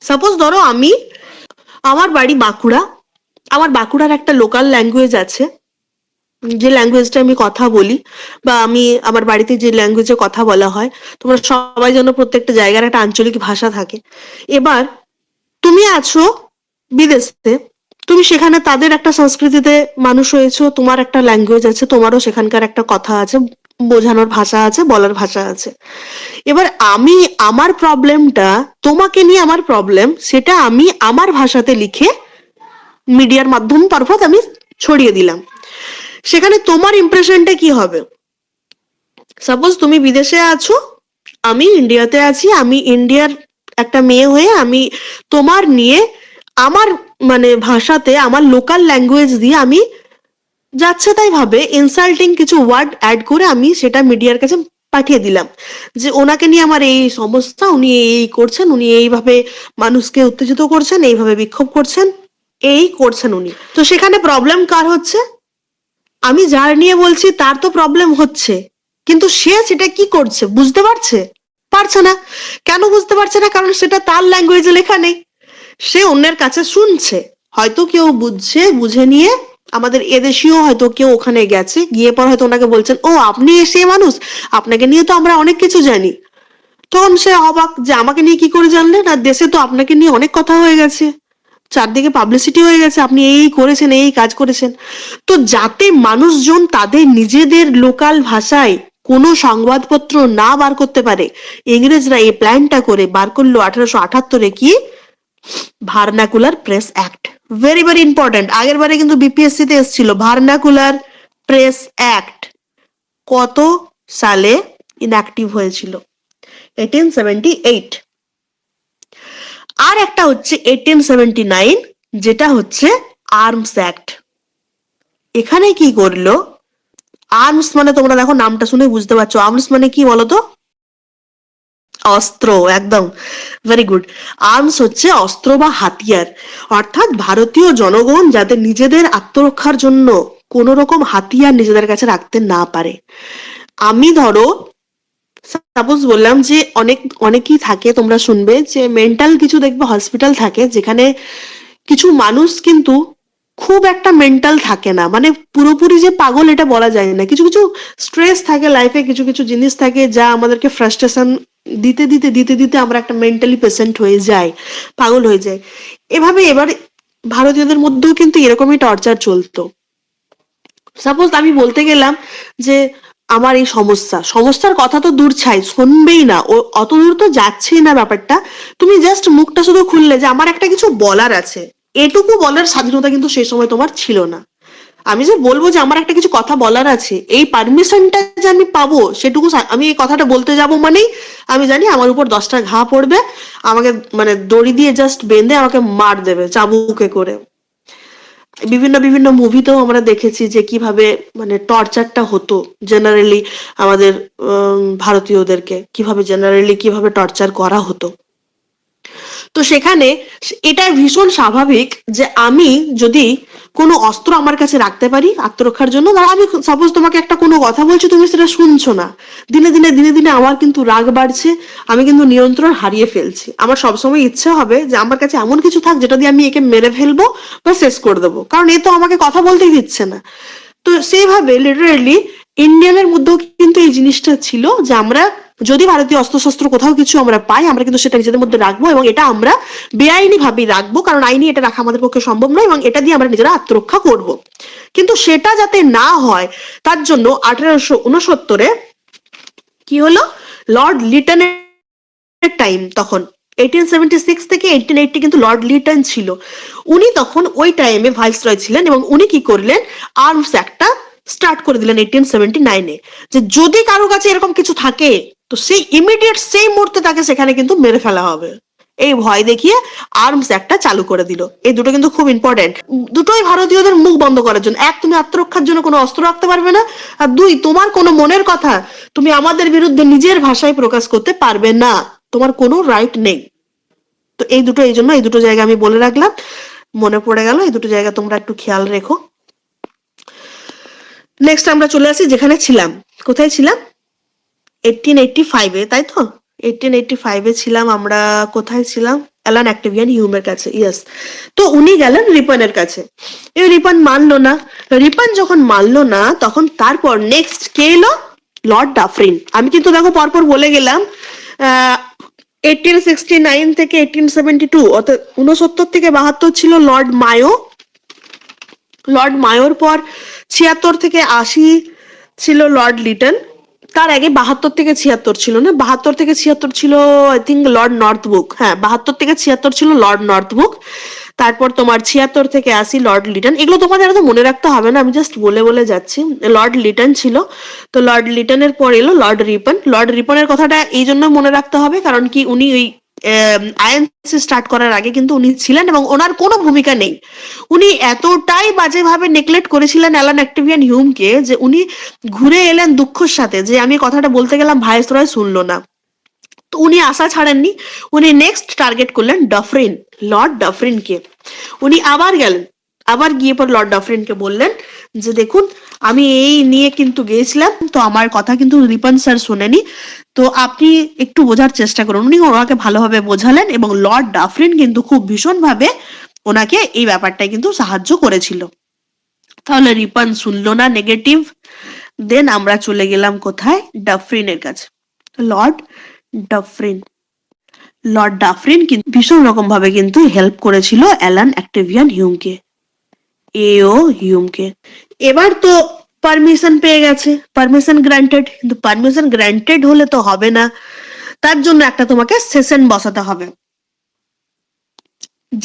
সাপোজ ধরো আমার বাড়ি বাঁকুড়া, আমার বাঁকুড়ার একটা লোকাল ল্যাঙ্গুয়েজ আছে, যে ল্যাঙ্গুয়েজটা আমি কথা বলি, বা আমার বাড়িতে যে ল্যাঙ্গুয়েজে কথা বলা হয়, তোমরা সবাই জানো প্রত্যেকটা জায়গার একটা আঞ্চলিক ভাষা থাকে। এবার তুমি আছো বিদেশে, তুমি সেখানে তাদের একটা সংস্কৃতিতে মানুষ হয়েছো, তোমার একটা ল্যাঙ্গুয়েজ আছে, তোমারও সেখানকার একটা কথা আছে, বোঝানোর ভাষা আছে, বলার ভাষা আছে। এবার আমি আমার প্রবলেমটা, তোমাকে নিয়ে আমার প্রবলেম, সেটা আমি আমার ভাষাতে লিখে মিডিয়ার মাধ্যম মারফত আমি ছড়িয়ে দিলাম। সেখানে তোমার ইমপ্রেশনটা কি হবে? সাপোজ তুমি বিদেশে আছো, আমি ইন্ডিয়াতে আছি, আমি ইন্ডিয়ার একটা মেয়ে হয়ে আমি তোমার নিয়ে আমার মানে ভাষাতে, আমার লোকাল ল্যাঙ্গুয়েজ দিয়ে আমি যাচ্ছে তাই ভাবে ইনসাল্টিং কিছু ওয়ার্ড অ্যাড করে আমি সেটা মিডিয়ার কাছে পাঠিয়ে দিলাম, যে ওনাকে নিয়ে আমার এই সমস্যা, উনি এই করছেন, উনি এইভাবে মানুষকে উত্তেজিত করছেন, এইভাবে বিক্ষোভ করছেন, এই করছেন উনি। তো সেখানে প্রবলেম কার হচ্ছে? আমি যার নিয়ে বলছি তার তো প্রবলেম হচ্ছে, কিন্তু সে সেটা কি করছে বুঝতে পারছে? পারছে না। কেন বুঝতে পারছে না? কারণ সেটা তার ল্যাঙ্গুয়েজে লেখা নেই। সে অন্যের কাছে শুনছে, হয়তো কেউ বুঝছে, বুঝে নিয়ে আমাদের এদেশীয় হয়তো কেউ ওখানে গেছে, গিয়ে পর হয়তো ওনাকে বলছেন, ও আপনি সে মানুষ, আপনাকে নিয়ে তো আমরা অনেক কিছু জানি। তখন সে অবাক যে আমাকে নিয়ে কি করে জানলেন, আর দেশে তো আপনাকে নিয়ে অনেক কথা হয়ে গেছে, চারদিকে পাবলিসিটি হয়ে গেছে, আপনি এই করেছেন, এই কাজ করেছেন। তো যাতে মানুষজন তাদের নিজেদের লোকাল ভাষায় কোনো সংবাদপত্র না বার করতে পারে, ইংরেজরা এই প্ল্যানটা করে বার করলো 1878-এ কি, vernacular press act. Very very important. আগের বারে কিন্তু বিপিএসসি তে এসেছিল ভার্নাকুলার প্রেস অ্যাক্ট। কত সালে ইনঅ্যাক্টিভ হয়েছিল? 1878। আর একটা হচ্ছে 1879, যেটা হচ্ছে আর্মস অ্যাক্ট। এখানে কি করলো? আর্মস মানে তোমরা দেখো নামটা শুনে বুঝতে পারছো, আর্মস মানে কি বলতো? অস্ত্র, একদম ভেরি গুড। আর্মস হচ্ছে অস্ত্র বা হাতিয়ার, অর্থাৎ ভারতীয় জনগণ যাতে নিজেদের আত্মরক্ষার জন্য কোন রকম হাতিয়ার নিজেদের কাছে রাখতে না পারে। আমি ধরো সাপোজ বললাম যে অনেকেই থাকে, তোমরা শুনবে যে মেন্টাল কিছু দেখবে হসপিটাল থাকে, যেখানে কিছু মানুষ কিন্তু খুব একটা মেন্টাল থাকে না, মানে পুরোপুরি যে পাগল এটা বলা যায় না, কিছু কিছু স্ট্রেস থাকে লাইফে, কিছু কিছু জিনিস থাকে যা আমাদেরকে ফ্রাস্ট্রেশন দিতে দিতে দিতে দিতে আমরা একটা মেন্টালি পেশেন্ট হয়ে যাই, পাগল হয়ে যায়। এভাবে এবার ভারতীয়দের মধ্যেও কিন্তু এরকমই টর্চার চলতো। সাপোজ আমি বলতে গেলাম যে আমার এই সমস্যার কথা তো দূর ছাই, শুনবেই না, ও অত দূর তো যাচ্ছেই না ব্যাপারটা। তুমি জাস্ট মুখটা শুধু খুললে যে আমার একটা কিছু বলার আছে, এটুকু বলার স্বাধীনতা কিন্তু সেই সময় তোমার ছিল না। আমি যে বলবো যে আমার একটা কিছু কথা বলার আছে, এই পারমিশনটা যে আমি পাবো সেটুকু, আমি এই কথাটা বলতে যাব মানেই আমি জানি আমার উপর 10টা ঘা পড়বে, আমাকে মানে দড়ি দিয়ে জাস্ট বেঁধে আমাকে মার দেবে চাবুকে করে। বিভিন্ন বিভিন্ন মুভিতেও আমরা দেখেছি যে কিভাবে মানে টর্চারটা হতো জেনারেলি, আমাদের ভারতীয়দেরকে কিভাবে টর্চার করা হতো। তো সেখানে এটা ভীষণ স্বাভাবিক যে আমি যদি কোনো অস্ত্র আমার কাছে রাখতে পারি আত্মরক্ষার জন্য, ধর আমি সাপোজ তোমাকে একটা কোনো কথা বলছি, তুমি সেটা শুনছো না, দিনে দিনে দিনে দিনে আমার কিন্তু রাগ বাড়ছে, আমি কিন্তু নিয়ন্ত্রণ হারিয়ে ফেলছি। আমার সবসময় ইচ্ছে হবে যে আমার কাছে এমন কিছু থাক যেটা দিয়ে আমি একে মেরে ফেলবো বা শেষ করে দেবো, কারণ এ তো আমাকে কথা বলতেই দিচ্ছে না। তো সেইভাবে লিটারেলি ইন্ডিয়ানের মধ্যেও কিন্তু এই জিনিসটা ছিল যে আমরা যদি ভারতীয় অস্ত্রশস্ত্র কোথাও কিছু আমরা পাই, আমরা কিন্তু সেটা নিজেদের মধ্যে রাখবো, এবং এটা আমরা বেআইনি ভাবেই রাখবো, কারণ আইনি এটা রাখা আমাদের পক্ষে সম্ভব নয়, এবং এটা দিয়ে আমরা নিজেরা আত্মরক্ষা করব। কিন্তু সেটা যাতে না হয় তার জন্য 1869-এ কি হলো, লর্ড লিটনের টাইম তখন 1876 থেকে 1880 কিন্তু লর্ড লিটন ছিল, উনি তখন ওই টাইমে ভাইসরয় ছিলেন, এবং উনি কি করলেন, আর্মস একটা স্টার্ট করে দিলেন 1879-এ, যে যদি কারো কাছে এরকম কিছু থাকে তো সেই ইমিডিয়েট সেই মুহূর্তে তাকে সেখানে কিন্তু মেরে ফেলা হবে। এই ভয় দেখিয়ে আর্মস একটা চালু করে দিল। এই দুটো কিন্তু খুব ইম্পর্টেন্ট, দুটোই ভারতীয়দের মুখ বন্ধ করার জন্য। এক, তুমি আত্মরক্ষার জন্য কোনো অস্ত্র রাখতে পারবে না, আর দুই, তোমার কোনো মনের কথা তুমি আমাদের বিরুদ্ধে নিজের ভাষায় প্রকাশ করতে পারবে না, তোমার কোনো রাইট নেই। তো এই দুটো জায়গা আমি বলে রাখলাম, মনে পড়ে গেল, এই দুটো জায়গা তোমরা একটু খেয়াল রেখো। নেক্সট আমরা চলে আসি যেখানে ছিলাম। কোথায় ছিলাম? 1885-এ, তাই তো? 1885-এ ছিলাম আমরা। কোথায় ছিলাম? অ্যালান অ্যাক্টিভিয়ান হিউমের কাছে, ইয়েস। তো উনি গেলেন রিপনের কাছে, এই রিপন মানলো না। রিপন যখন মানলো না, তখন তারপর নেক্সট কে এলো? Lord Dufferin. আমি কিন্তু দেখো পরপর বলে গেলাম, 1869 থেকে 1872, অর্থাৎ 69 থেকে 72 ছিল লর্ড মায়ো। লর্ড মায়োর পর 76 থেকে 80 ছিল লর্ড লিটন। তার আগে 72 থেকে 76 ছিল না, 72 থেকে 76 ছিল আই থিঙ্ক লর্ড নর্থবুক, হ্যাঁ 72 থেকে 76 ছিল লর্ড নর্থবুক। তারপর তোমার 76 থেকে 80 লর্ড লিটন। এগুলো তোমাদের এত মনে রাখতে হবে না, আমি জাস্ট বলে বলে যাচ্ছি। লর্ড লিটন ছিল, তো লর্ড লিটনের পর এলো লর্ড রিপন। লর্ড রিপনের কথাটা এই জন্য মনে রাখতে হবে কারণ কি উনি ওই আইএনসি স্টার্ট করার আগে কিন্তু উনি ছিলেন এবং ওনার কোনো ভূমিকা নেই। উনি এতটাই বাজেভাবে নেগলেক্ট করেছিলেন অ্যালান অ্যাক্টিভিয়ান হিউমকে যে উনি ঘুরে এলেন দুঃখের সাথে যে আমি কথাটা বলতে গেলাম ভাইসরয় শুনলো না। তো উনি আশা ছাড়েননি, উনি নেক্সট টার্গেট করলেন ডফরিন, লর্ড ডফরিনকে। উনি আবার গেলেন, আবার গিয়ে পর লর্ড ডফরিনকে বললেন যে দেখুন আমি এই নিয়ে কিন্তু গিয়েছিলাম, তো আমার কথা কিন্তু রিপন স্যার শোনেনি, তো আপনি একটু বোঝার চেষ্টা করুন। উনি ওনাকে ভালোভাবে বোঝালেন এবং লর্ড ডাফরিন কিন্তু খুব ভীষণভাবে ওনাকে এই ব্যাপারটায় কিন্তু সাহায্য করেছিল। তাহলে রিপন শুনলো না নেগেটিভ, দেন আমরা চলে গেলাম কোথায়, ডাফরিনের কাছে। লর্ড ডাফরিন, লর্ড ডাফরিন কিন্তু ভীষণ রকম ভাবে কিন্তু হেল্প করেছিল অ্যালান অ্যাক্টিভিয়ান হিউমকে, এও হিউমকে। এবার তো পারমিশন পেয়ে গেছে, পারমিশন গ্রান্টেড, কিন্তু পারমিশন গ্রান্টেড হলে তো হবে না, তার জন্য একটা তোমাকে সেশন বসাতে হবে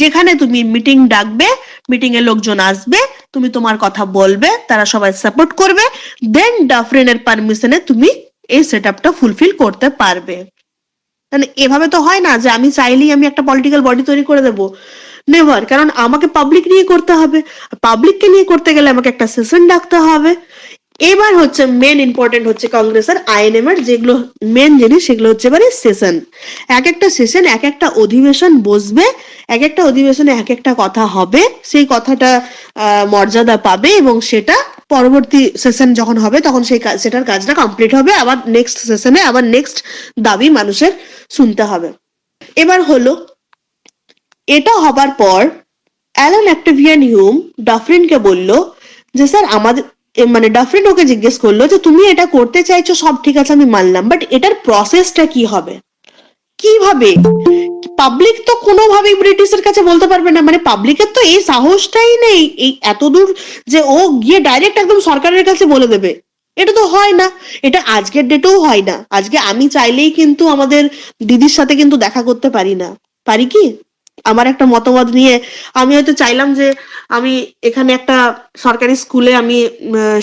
যেখানে তুমি মিটিং ডাকবে, মিটিং এ লোকজন আসবে, তুমি তোমার কথা বলবে, তারা সবাই সাপোর্ট করবে, দেন ডাফরিনের পারমিশনে তুমি এই সেটআপটা ফুলফিল করতে পারবে। মানে এভাবে তো হয় না যে আমি চাইলেই আমি একটা পলিটিক্যাল বডি তৈরি করে দেবো, নেভার। কারণ আমাকে পাবলিক নিয়ে করতে হবে, পাবলিককে নিয়ে করতে গেলে আমাকে একটা সেশন ডাকতে হবে। এবার হচ্ছে মেন ইম্পর্টেন্ট হচ্ছে কংগ্রেসের আইএনএম এর যেগুলো মেন জিনিস সেগুলো হচ্ছে এবারে সেশন। এক একটা সেশন এক একটা অধিবেশন বসবে, এক একটা অধিবেশনে এক একটা কথা হবে, সেই কথাটা মর্যাদা পাবে এবং সেটা পরবর্তী সেশন যখন হবে তখন সেই সেটার কাজটা কমপ্লিট হবে, আবার নেক্সট সেশনে আবার নেক্সট দাবি মানুষের শুনতে হবে। এবার হলো এটা হবার পর অ্যালান অ্যাক্টিভিয়ান হিউম ডাফরিনকে বলল যে স্যার আমাদের মানে ডাফরিন ওকে জিজ্ঞেস করলো যে তুমি এটা করতে চাইছো সব ঠিক আছে আমি মানলাম, বাট এটার প্রসেসটা কি হবে, কিভাবে? পাবলিক তো কোনোভাবেই ব্রিটিশের কাছে বলতে পারবে না, মানে পাবলিকের তো এই সাহসটাই নেই এই এতদূর যে ও গিয়ে ডাইরেক্ট একদম সরকারের কাছে বলে দেবে, এটা তো হয় না, এটা আজকের ডেটেও হয় না। আজকে আমি চাইলেই কিন্তু আমাদের দিদির সাথে কিন্তু দেখা করতে পারি না, পারি কি? আমার একটা মতামত নিয়ে আমি হয়তো চাইলাম যে আমি এখানে একটা সরকারি স্কুলে আমি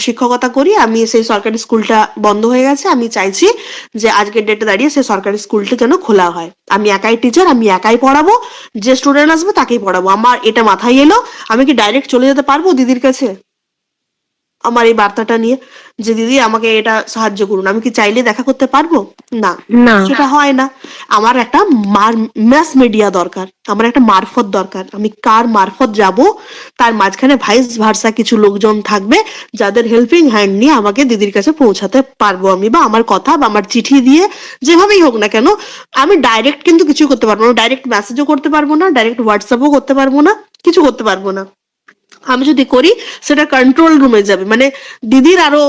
শিক্ষকতা করি, আমি সেই সরকারি স্কুলটা বন্ধ হয়ে গেছে, আমি চাইছি যে আজকের ডেটে দাঁড়িয়ে সেই সরকারি স্কুলটা যেন খোলা হয়, আমি একাই টিচার, আমি একাই পড়াবো, যে স্টুডেন্ট আসবে তাকেই পড়াবো। আমার এটা মাথায় এলো, আমি কি ডাইরেক্ট চলে যেতে পারবো দিদির কাছে আমার এই বার্তাটা নিয়ে যে দিদি আমাকে এটা সাহায্য করুন? আমি কি চাইলে দেখা করতে পারবো? না, না। সেটা হয় না। আমার একটা মাস মিডিয়া দরকার, আমার একটা মারফত দরকার। আমি কার মারফত যাব? তার মাঝখানে ভাইস ভার্সা কিছু লোকজন থাকবে যাদের হেল্পিং হ্যান্ড নিয়ে আমাকে দিদির কাছে পৌঁছাতে পারবো আমি, বা আমার কথা বা আমার চিঠি দিয়ে যেভাবেই হোক না কেন। আমি ডাইরেক্ট কিন্তু কিছু করতে পারবো না, ডাইরেক্ট মেসেজও করতে পারবো না, ডাইরেক্ট হোয়াটসঅ্যাপও করতে পারবো না, কিছু করতে পারবো না। আমি যদি করি সেটা কন্ট্রোল রুমে যাবে, মানে দিদির আরো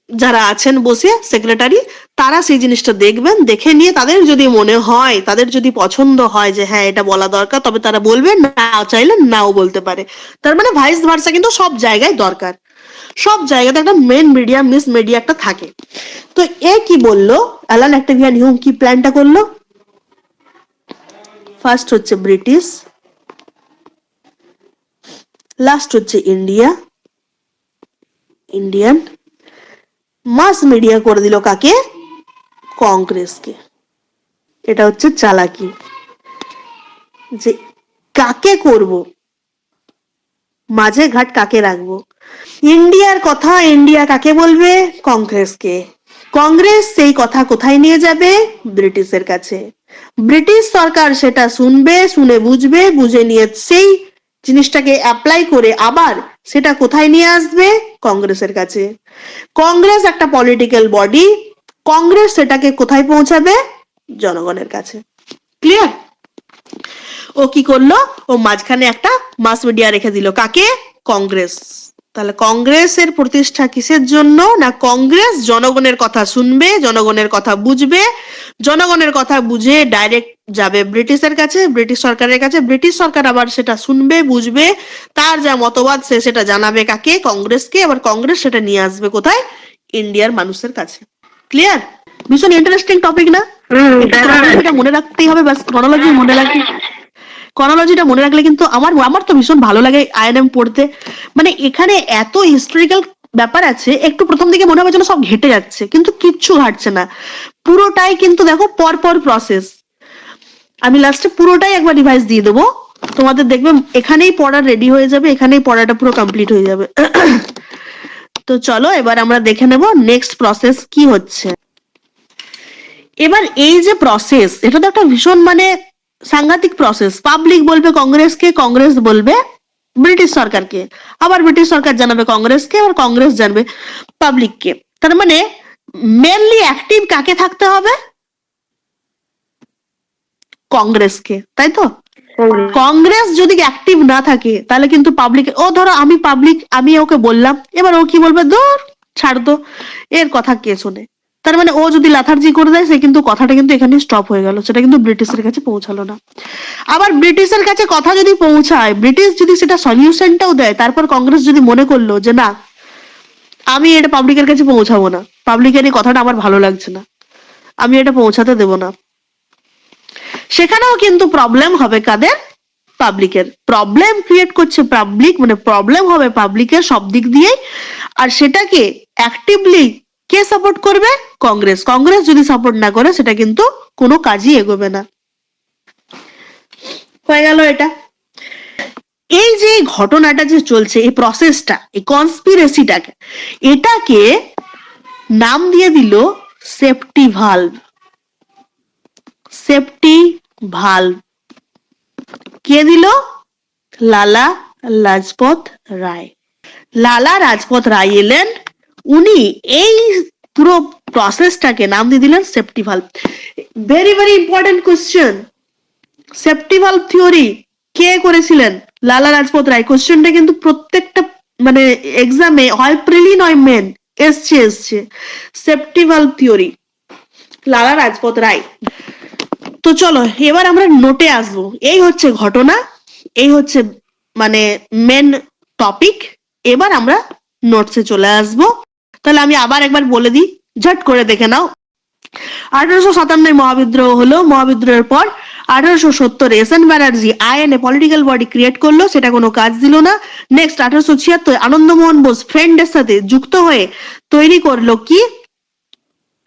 যারা আছেন বসে সেক্রেটারি, তারা সেই জিনিসটা দেখবেন, দেখে নিয়ে তাদের যদি মনে হয়, তাদের যদি পছন্দ হয় যে হ্যাঁ এটা বলা দরকার, তবে তারা বলবে, না চাইলে নাও বলতে পারে। তার মানে ভাইস ভার্সা কিন্তু সব জায়গায় দরকার, সব জায়গাতে একটা মেন মিডিয়া মিস মিডিয়া একটা থাকে। তো এ কি বললো অ্যালান অ্যাক্টিভিয়ান হিউম, কি প্ল্যানটা করলো? ফার্স্ট হচ্ছে ব্রিটিশ, লাস্ট হচ্ছে ইন্ডিয়া, ইন্ডিয়ান, মাস মিডিয়া করে দিল কাকে? কংগ্রেসকে। এটা হচ্ছে চালাকি, যে কাকে করব, মাঝে ঘাট কাকে রাখবো। ইন্ডিয়ার কথা ইন্ডিয়া কাকে বলবে? কংগ্রেসকে। কংগ্রেস সেই কথা কোথায় নিয়ে যাবে? ব্রিটিশের কাছে। ব্রিটিশ সরকার সেটা শুনবে, শুনে বুঝবে, বুঝে নিয়ে সেই জিনিসটাকে অ্যাপ্লাই করে আবার সেটা কোথায় নিয়ে আসবে? কংগ্রেসের কাছে। কংগ্রেস একটা পলিটিক্যাল বডি, কংগ্রেস সেটাকে কোথায় পৌঁছাবে? জনগণের কাছে। ক্লিয়ার? ও কি করলো? ও মাঝখানে একটা মাস মিডিয়া রেখে দিল, কাকে? কংগ্রেস। তাহলে কংগ্রেসের প্রতিষ্ঠা কিসের জন্য? না কংগ্রেস জনগণের কথা শুনবে, জনগণের কথা বুঝবে, জনগণের কথা বুঝে ডাইরেক্ট যাবে ব্রিটিশের কাছে, ব্রিটিশ সরকারের কাছে, ব্রিটিশ সরকার আবার সেটা শুনবে, বুঝবে, তার যা মতবাদ সে সেটা জানাবে কাকে? কংগ্রেসকে, আবার কংগ্রেস সেটা নিয়ে আসবে কোথায়? ইন্ডিয়ার মানুষের কাছে। ক্লিয়ার? ভীষণ ইন্টারেস্টিং টপিক না? ক্রনোলজিটা মনে রাখতেই হবে, বাস ক্রনোলজিটা মনে রাখলে কিন্তু আমার তো ভীষণ ভালো লাগে আইএনএম পড়তে। মানে এখানে এত হিস্টোরিক্যাল ব্যাপার আছে, একটু প্রথম দিকে মনে হবে যেন সব ঘেটে যাচ্ছে, কিন্তু কিচ্ছু ঘাটছে না, পুরোটাই কিন্তু দেখো পরপর প্রসেস। আমি লাস্টে পুরোটাই একবার রিভাইজ দিয়ে দেবো, তোমাদের দেখবে এখানেই পড়া রেডি হয়ে যাবে, এখানেই পড়াটা পুরো কমপ্লিট হয়ে যাবে। তো চলো এবার আমরা দেখে নেব নেক্সট প্রসেস কি হচ্ছে। এবার এই যে প্রসেস, এটা তো একটা ভীষণ মানে সাংঘাতিক প্রসেস। পাবলিক বলবে কংগ্রেসকে, কংগ্রেস বলবে ব্রিটিশ সরকারকে, আবার ব্রিটিশ সরকার জানাবে কংগ্রেসকে, আবার কংগ্রেস জানবে পাবলিককে। তার মানে মেনলি অ্যাক্টিভ কাকে থাকতে হবে? কংগ্রেসকে, তাই তো? কংগ্রেস যদি অ্যাক্টিভ না থাকে তাহলে কিন্তু পাবলিক, ও ধরো আমি ওকে বললাম, এবার ও কি বলবে, দূর ছাড় তো, এর কথা কে শোনে। তার মানে ও যদি লাথার্জি করে দেয়, সে কিন্তু কথাটা কিন্তু এখানে স্টপ হয়ে গেল, সেটা কিন্তু ব্রিটিশের কাছে পৌঁছালো না। আবার ব্রিটিশের কাছে কথা যদি পৌঁছায়, ব্রিটিশ যদি সেটা সলিউশনটাও দেয়, তারপর কংগ্রেস যদি মনে করলো যে না, আমি এটা পাবলিকের কাছে পৌঁছাবো না, পাবলিকের এই কথাটা আমার ভালো লাগছে না, আমি এটা পৌঁছাতে দেব না, সেখানেও কিন্তু প্রবলেম হবে কাদের? পাবলিকের। প্রবলেম ক্রিয়েট করছে পাবলিক, মানে প্রবলেম হবে পাবলিকের সব দিক দিয়েই। আর সেটাকে অ্যাক্টিভলি কে সাপোর্ট করবে? কংগ্রেস। কংগ্রেস যদি সাপোর্ট না করে, সেটা কিন্তু কোনো কাজই এগোবে না। হয়ে গেল এটা। এই যে ঘটনাটা যে চলছে, এই প্রসেসটা, এই কনস্পিরেসিটাকে, এটাকে নাম দিয়ে দিল সেফটি ভালভ। সেফটি ভালভ কে দিল? লালা লাজপত রায়। লালা লাজপত রায় এলেন, উনি এই পুরো প্রসেসটাকে নাম দিয়ে দিলেন safety valve. Very very important question, safety valve theory কে করেছিলেন? লালা লাজপত রায়। কোশ্চেনটা কিন্তু প্রত্যেকটা মানে এক্সামে হয় প্রিলি নয় মেন এসছে safety valve theory, Lala Lajpat Rai. তো চলো এবার আমরা নোটে আসবো। এই হচ্ছে ঘটনা, এই হচ্ছে মানে মেন টপিক। এবার আমরা নোটসে চলে আসবো। তাহলে আমি আবার একবার বলে দিই, ঝট করে দেখে নাও। 1857 মহাবিদ্রোহ হলো। মহাবিদ্রোহের পর 1870 S N Banerjee INA political body create করলো, সেটা কোনো কাজ দিল না। নেক্সট 1876 আনন্দমোহন বোস ফ্রেন্ডের সাথে যুক্ত হয়ে তৈরি করলো কি?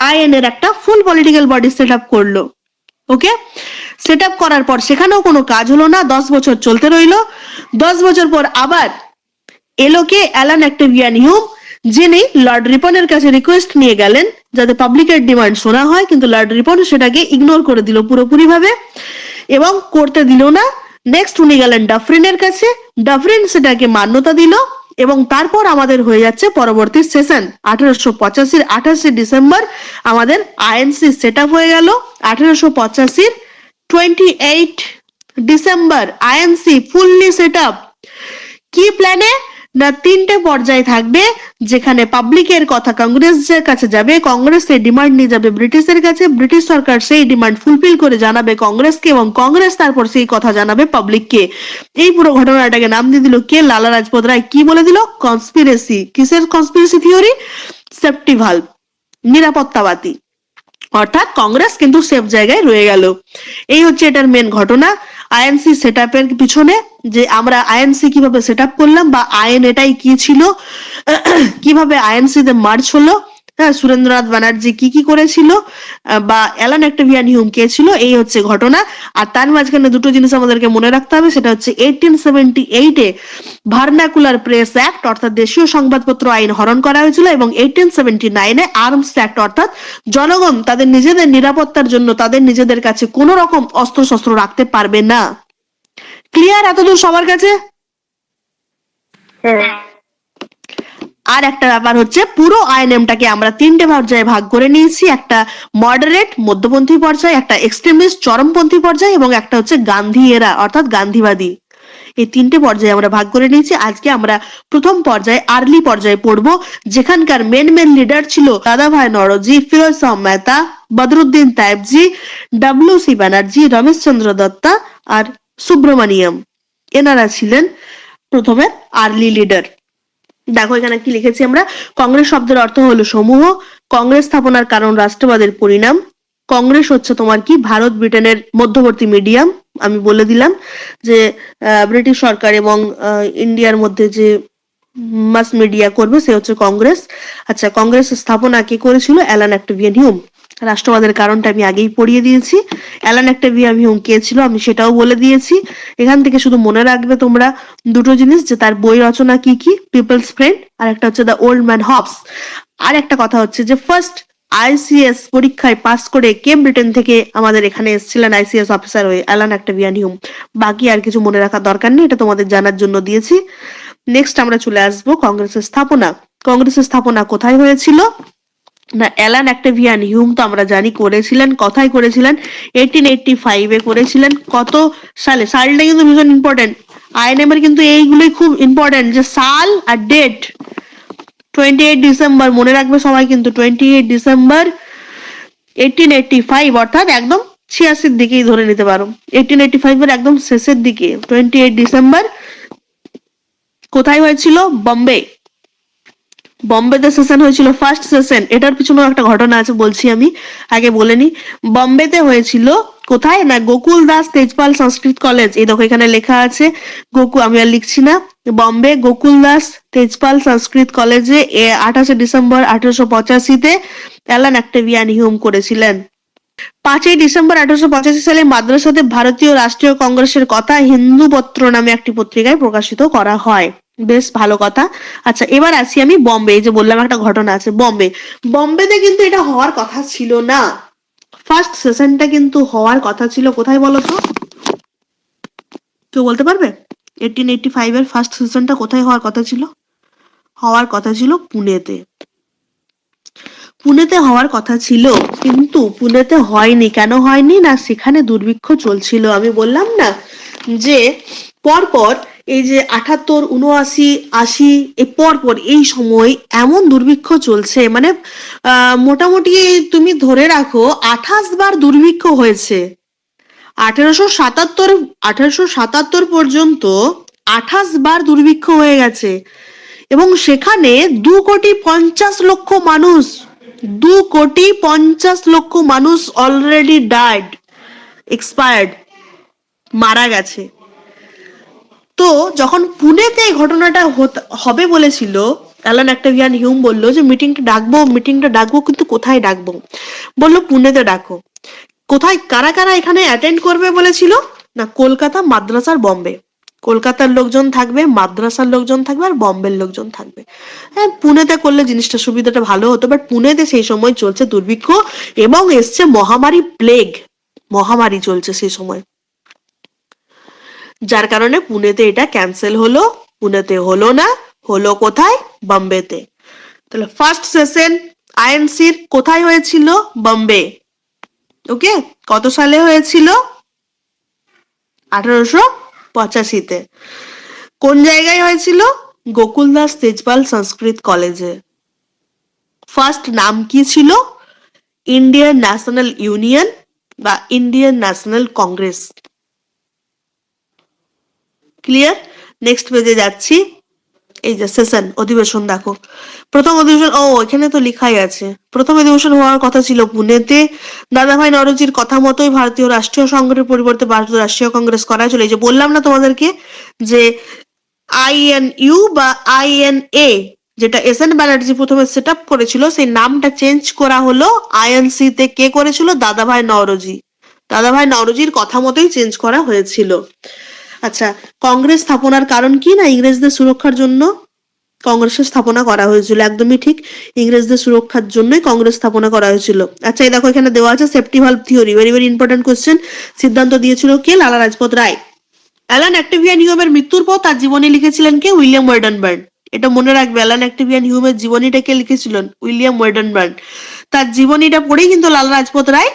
আইএন এর একটা ফুল পলিটিক্যাল বডি সেট আপ করলো। ওকে, সেট আপ করার পর সেখানেও কোনো কাজ হলো না, 10 বছর চলতে রইলো। 10 বছর পর আবার এলো কে? অ্যালান অক্টেভিয়ান হিউম, যিনি লর্ড রিপনের কাছে রিকোয়েস্ট নিয়ে গেলেন যাতে পাবলিকের ডিমান্ড শোনা হয়, কিন্তু লর্ড রিপন সেটাকে ইগনোর করে দিল পুরোপুরি ভাবে এবং করতে দিল না। নেক্সট উনি গেলেন ডাফরিনের কাছে, ডাফরিন সেটাকে মান্যতা দিল এবং তারপর আমাদের হয়ে যাচ্ছে পরবর্তী সেশন। 1885 28 ডিসেম্বর আমাদের আইএনসি সেট আপ হয়ে গেল। 1885 28 December INC fully set up. কি প্ল্যানে? না, 3টে পর্যায়ে থাকবে, যেখানে পাবলিকের কথা কংগ্রেসের কাছে যাবে, কংগ্রেস সেই ডিমান্ড নিয়ে যাবে ব্রিটিশের কাছে, ব্রিটিশ সরকার সেই ডিমান্ড ফুলফিল করে জানাবে কংগ্রেসকে এবং কংগ্রেস তারপর সেই কথা জানাবে পাবলিককে। এই পুরো ঘটনাটাকে নাম দিয়ে দিল কে? লালা লাজপত রায়। কি বলে দিল? কনস্পিরেসি। কিসের কনস্পিরেসি থিওরি? সেফটি ভালভ, নিরাপত্তাবাদী। অর্থাৎ কংগ্রেস কিন্তু সেফ জায়গায় রয়ে গেল। এই হচ্ছে এটার মেন ঘটনা। আইএনসি সেট আপের পিছনে যে আমরা আইএনসি কিভাবে সেট আপ করলাম, বা আইএন এটাই কি ছিল, কিভাবে আইএনসি তে মার্চ হলো, হ্যাঁ, সুরেন্দ্রনাথ ব্যানার্জি কি কি করেছিল, বা অ্যালান অক্টেভিয়ান হিউম কে ছিল, এই হচ্ছে ঘটনা। আর তার মাঝখানে দুটো জিনিস আমাদেরকে মনে রাখতে হবে, সেটা হচ্ছে 1878 ভার্নাকুলার প্রেস অ্যাক্ট অর্থাৎ দেশীয় সংবাদপত্র আইন হরণ করা হয়েছিল, এবং 1879 আর্মস অ্যাক্ট অর্থাৎ জনগণ তাদের নিজেদের নিরাপত্তার জন্য তাদের নিজেদের কাছে কোন রকম অস্ত্র শস্ত্র রাখতে পারবে না। ক্লিয়ার এতদূর সবার কাছে? আর একটা ব্যাপার হচ্ছে, পুরো আইএনএমটাকে আমরা 3টে পর্যায়ে ভাগ করে নিয়েছি। একটা মডারেট মধ্যপন্থী পর্যায়, একটা এক্সট্রিমিস্ট চরমপন্থী পর্যায়, এবং একটা হচ্ছে গান্ধী এরা অর্থাৎ গান্ধীবাদী। এই 3টে পর্যায়ে আমরা ভাগ করে নিয়েছি। আজকে আমরা প্রথম পর্যায়ে আর্লি পর্যায়ে পড়বো, যেখানকার মেন লিডার ছিল দাদাভাই নওরোজি, ফিরোজ শাহ মেহতা, বদরুদ্দিন তায়েবজি, ডব্লিউ.সি. ব্যানার্জি, রমেশচন্দ্র দত্তা আর সুব্রমণিয়াম। এনারা ছিলেন প্রথমে আর্লি লিডার। দেখো এখানে কি লিখেছি আমরা। কংগ্রেস শব্দের অর্থ হলো সমূহ, কংগ্রেস স্থাপনার কারণ রাষ্ট্রবাদের পরিণাম, কংগ্রেস হচ্ছে তোমার কি ভারত ব্রিটেনের মধ্যবর্তী মিডিয়াম, আমি বলে দিলাম যে ব্রিটিশ সরকার এবং ইন্ডিয়ার মধ্যে যে মাস মিডিয়া করবে সে হচ্ছে কংগ্রেস। আচ্ছা, কংগ্রেস স্থাপনা কে করেছিল? Alan Octavian Hume. রাষ্ট্রবাদের কারণটা আমি আগেই পড়িয়ে দিয়েছি। অ্যালান অক্টেভিয়ান হিউম কে ছিল আমি সেটাও বলে দিয়েছি। এখান থেকে শুধু মনে রাখবে তোমরা দুটো জিনিস, যে তার বই রচনা কি কি, পিপলস ফ্রেন্ড, আর একটা হচ্ছে দ্য ওল্ড ম্যান হবস। আর একটা কথা হচ্ছে যে ফার্স্ট আইসিএস পরীক্ষায় পাস করে কে ব্রিটেন থেকে আমাদের এখানে এসেছিলেন আইসিএস অফিসার হয়ে? Allan Octavian Hume. বাকি আর কিছু মনে রাখার দরকার নেই, এটা তোমাদের জানার জন্য দিয়েছি। নেক্সট আমরা চলে আসবো কংগ্রেসের স্থাপনা। কংগ্রেসের স্থাপনা কোথায় হয়েছিল না? অ্যালান অক্টেভিয়ান হিউম তো আমরা জানি করেছিলেন, কোথায় করেছিলেন? 1885 এ করেছিলেন। কত সালে? সালটা কিন্তু ভীষণ ইম্পর্টেন্ট, আইএনএম এর কিন্তু এইগুলোই খুব ইম্পর্টেন্ট, যে সাল আর ডেট। 28 ডিসেম্বর মনে রাখবে সবাই, কিন্তু 28 ডিসেম্বর 1885, অর্থাৎ একদম 86 দিকেই ধরে নিতে পারো, 1885 এর একদম শেষের দিকে 28 ডিসেম্বর। কোথায় হয়েছিল? বম্বে। বম্বেতে সেশন হয়েছিল, ফার্স্ট সেশন। এটার পিছনেও একটা ঘটনা আছে, বলছি আমি, আগে বলে নি। বম্বেতে হয়েছিল কোথায় না? গোকুল দাস তেজপাল সংস্কৃত কলেজ। এই দেখো এখানে লেখা আছে গোকুল, আমি আর লিখছি না। বম্বে গোকুল দাস তেজপাল সংস্কৃত কলেজে 28 ডিসেম্বর 1885-তে অ্যালান অক্টেভিয়ান হিউম করেছিলেন। 5 ডিসেম্বর 1885 সালে মাদ্রাসাতে ভারতীয় রাষ্ট্রীয় কংগ্রেসের কথা হিন্দু পত্র নামে একটি পত্রিকায় প্রকাশিত করা হয়। বেশ ভালো কথা। আচ্ছা, এবার আসি আমি বম্বে। এই যে বললাম একটা ঘটনা আছে বম্বে। বম্বেতে কিন্তু এটা হওয়ার কথা ছিল না। ফার্স্ট সেশনটা কিন্তু হওয়ার কথা ছিল কোথায় বলো তো? কেউ বলতে পারবে? 1885 এর ফার্স্ট সেশনটা কোথায় হওয়ার কথা ছিল? হওয়ার কথা ছিল পুনেতে। পুনেতে হওয়ার কথা ছিল, কিন্তু পুনেতে হয়নি। কেন হয়নি না? সেখানে দুর্ভিক্ষ চলছিল। আমি বললাম না যে পরপর এই যে 78, 79, 80 এই পরপর এই সময় এমন দুর্ভিক্ষ চলছে, মানে মোটামুটি তুমি ধরে রাখো 28 বার দুর্ভিক্ষ হয়েছে। 1877 পর্যন্ত 28 বার দুর্ভিক্ষ হয়ে গেছে, এবং সেখানে 2,50,00,000 মানুষ, 2,50,00,000 মানুষ অলরেডি ডাইড, এক্সপায়ার্ড, মারা গেছে। তো যখন পুনেতে এই ঘটনাটা হবে বলেছিল, অ্যালান অক্টেভিয়ান হিউম বললো যে মিটিংটা ডাকবো, কিন্তু কোথায় ডাকবো? বললো পুনেতে ডাকো। কোথায়, কারা কারা এখানে অ্যাটেন্ড করবে বলেছিল না? কলকাতা, মাদ্রাস আর বম্বে। কলকাতার লোকজন থাকবে, মাদ্রাসার লোকজন থাকবে, আর বম্বের লোকজন থাকবে। হ্যাঁ, পুনেতে করলে জিনিসটা সুবিধাটা ভালো হতো, বাট পুনেতে সেই সময় চলছে দুর্ভিক্ষ, এবং এসছে মহামারী, প্লেগ মহামারী চলছে সেই সময়, যার কারণে পুনেতে এটা ক্যান্সেল হলো। পুনেতে হলো না, হলো কোথায়? বম্বেতে। তাহলে ফার্স্ট সেশন আইএনসির কোথায় হয়েছিল? বম্বে। ওকে, কত সালে হয়েছিল? 1885-তে। কোন জায়গায় হয়েছিল? গোকুল দাস তেজপাল সংস্কৃত কলেজে। ফার্স্ট নাম কি ছিল? ইন্ডিয়ান ন্যাশনাল ইউনিয়ন বা Indian National Congress. Clear? Next পেজে যাচ্ছি। এই যে সেশন, অধিবেশন দেখো। প্রথম অধিবেশন, এখানে তো লেখাই আছে। প্রথম অধিবেশন হওয়ার কথা ছিল পুনেতে। দাদাভাই নওরোজির কথা মতোই ভারতীয় রাষ্ট্রীয় সংঘের পরিবর্তে ভারতীয় রাষ্ট্রীয় কংগ্রেস করা হয়েছিল। এই যে বললাম না তোমাদেরকে যে আইএনইউ বা আইএনএ, যেটা এস এন ব্যানার্জি প্রথমে সেট আপ করেছিল, সেই নামটা চেঞ্জ করা হলো আইএনসি তে। কে করেছিল? দাদাভাই নওরোজি। দাদাভাই নওরোজির কথা মতোই চেঞ্জ করা হয়েছিল। আচ্ছা, কংগ্রেস স্থাপনার কারণ কি না? ইংরেজদের সুরক্ষার জন্য কংগ্রেসের স্থাপনা করা হয়েছিল। একদমই ঠিক, ইংরেজদের সুরক্ষার জন্যই কংগ্রেস স্থাপনা করা হয়েছিল। আচ্ছা, এই দেখো এখানে দেওয়া আছে safety valve theory, very very important question. সিদ্ধান্ত দিয়েছিল কে? লালা রাজপথ রায়। অ্যালান অক্টেভিয়ান হিউমের মৃত্যুর পর তার জীবনী লিখেছিলেন কে? উইলিয়াম ওয়েডনবার্ন। এটা মনে রাখবে, অ্যালান অক্টেভিয়ান হিউমের জীবনীটা কে লিখেছিলেন? উইলিয়াম ওয়েডনবার্ন। তার জীবনীটা পড়েই কিন্তু লালা রাজপথ রায়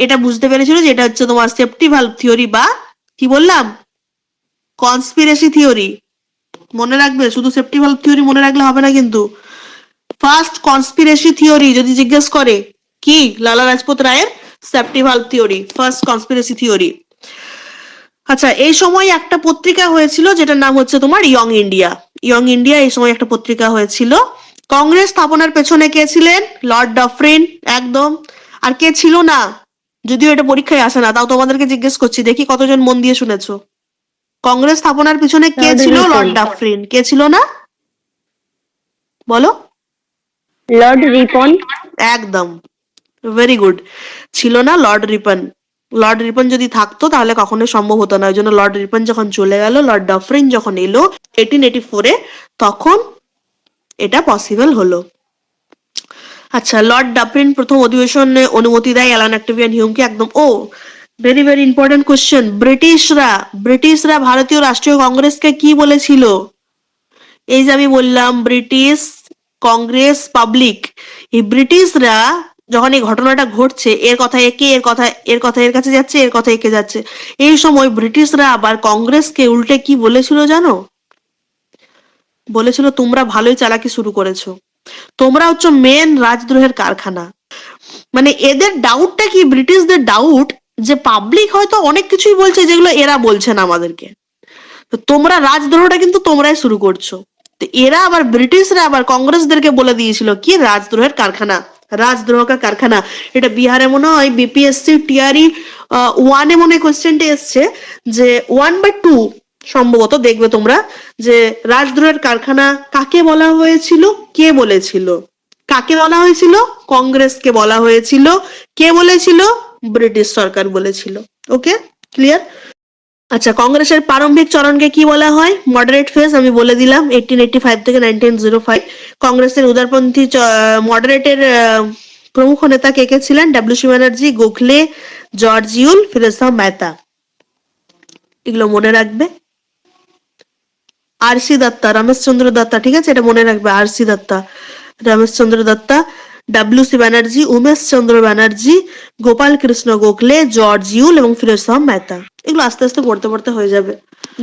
এটা বুঝতে পেরেছিল যে এটা হচ্ছে তোমার সেফটি ভালভ থিওরি, বা কি বললাম, কনস্পিরেসি থিওরি। মনে রাখবে, শুধু সেফটি ভালভ থিওরি মনে রাখলে হবে না কিন্তু। ফার্স্ট কনস্পিরেসি থিওরি যদি জিজ্ঞেস করে কি, লালা রাজপথ রায়ের safety valve theory, first conspiracy theory. আচ্ছা, এই সময় একটা পত্রিকা হয়েছিল যেটার নাম হচ্ছে তোমার ইয়ং ইন্ডিয়া। ইয়ং ইন্ডিয়া এই সময় একটা পত্রিকা হয়েছিল, কংগ্রেস স্থাপনার পেছনে কে ছিলেন? লর্ড ডাফরিন, একদম। আর কে ছিল না? যদিও এটা পরীক্ষায় আসে না, তাও তোমাদেরকে জিজ্ঞেস করছি, দেখি কতজন মন দিয়ে শুনেছো। কংগ্রেস স্থাপনার পিছনে কে লর্ড ছিল? রিপন। Lord Dufferin. কে ছিল না বলো? লর্ড রিপন। একদম, ভেরি গুড। ছিল না লর্ড রিপন। লর্ড রিপন যদি থাকতো তাহলে কখনোই সম্ভব হতো না। ওই জন্য লর্ড রিপন যখন চলে গেল, লর্ড ডাফরিন যখন এলো 1884-এ, তখন এটা পসিবল হলো। আচ্ছা, লর্ড ডাফরিন প্রথম অধিবেশনে অনুমতি দেয় অ্যালান অক্টেভিয়ান হিউমকে, একদম। ও, ভেরি ভেরি ইম্পর্টেন্ট কোশ্চেন। ব্রিটিশরা ভারতীয় রাষ্ট্রীয় কংগ্রেসকে কি বলেছিল? এই যে আমি বললাম ব্রিটিশ কংগ্রেস পাবলিক, এই ব্রিটিশরা যখন এই ঘটনাটা ঘটছে, এর কথা একে, এর কথা এর কাছে যাচ্ছে, এর কথা একে যাচ্ছে, এই সময় ব্রিটিশরা আবার কংগ্রেসকে উল্টে কি বলেছিল জানো? বলেছিল তোমরা ভালোই চালাকি শুরু করেছো, তোমরা হচ্ছে মেন রাজদ্রোহের কারখানা। মানে এদের ডাউটটা কি, ব্রিটিশদের ডাউট যে পাবলিক হয়তো অনেক কিছুই বলছে যেগুলো এরা বলছে না আমাদেরকে, তো তোমরা রাজদ্রোহটা কিন্তু তোমরাই শুরু করছো। তো এরা আবার, ব্রিটিশরা আবার কংগ্রেসদেরকে বলে দিয়েছিল কি, রাজদ্রোহের কারখানা, রাজদ্রোহ কা কারখানা। এটা বিহারে মনে হয় বিপিএসসি টিআরই 1-এ মনে হয় কোশ্চেনটা এসছে, যে 1/2 সম্ভবত, দেখবে তোমরা, যে রাজদ্রোহের কারখানা কাকে বলা হয়েছিল, কে বলেছিল? কাকে বলা হয়েছিল? কংগ্রেসকে বলা হয়েছিল। কে বলেছিল? ব্রিটিশ সরকার বলেছিল। ওকে, ক্লিয়ার? আচ্ছা, কংগ্রেসের প্রারম্ভিক চরণকে কি বলা হয়? মডারেট ফেজ, আমি বলে দিলাম 1885 থেকে 1905। কংগ্রেসের উদারপন্থী মডারেটের প্রমুখ নেতা কে কে ছিলেন? W C Banerjee, Gokhale, George Yule, Firoz Mehta. এগুলো মনে রাখবে। আরসি দত্তা, রমেশচন্দ্র দত্তা, ঠিক আছে, এটা মনে রাখবে। R C Dutta, Ramesh Chandra Dutta, W C Banerjee, Umesh Chandra Banerjee, Gopal Krishna Gokhale, George Yule এবং ফিরোজ মেহতা। এগুলো আস্তে আস্তে পড়তে পড়তে হয়ে যাবে।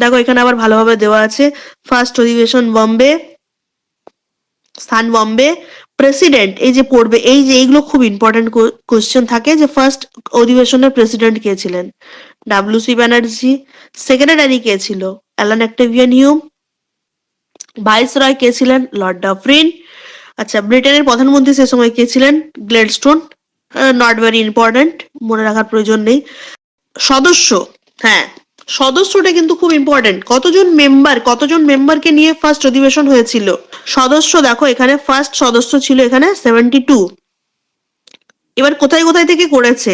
দেখো এখানে আবার ভালোভাবে দেওয়া আছে। ফার্স্ট অধিবেশন বম্বে, স্থান বম্বে। প্রেসিডেন্ট, এই যে পড়বে, এই যে এইগুলো খুব ইম্পর্টেন্ট কোশ্চেন থাকে, যে ফার্স্ট অধিবেশনের প্রেসিডেন্ট কে ছিলেন? W C Bonnerjee. সেক্রেটারি কে ছিল? Allan Octavian Hume. ভাইসরয় কে ছিলেন? Lord Dufferin. আচ্ছা, ব্রিটেনের প্রধানমন্ত্রী সে সময় কে ছিলেন? গ্লেডস্টোন। নট ভেরি ইম্পর্টেন্ট, মনে রাখার প্রয়োজন নেই। সদস্য, হ্যাঁ, সদস্যটা কিন্তু খুব ইম্পর্টেন্ট। কতজন মেম্বারকে নিয়ে ফার্স্ট অধিবেশন হয়েছিল? সদস্য দেখো, এখানে ফার্স্ট সদস্য ছিল এখানে 72। এবার কোথায় কোথায় থেকে করেছে?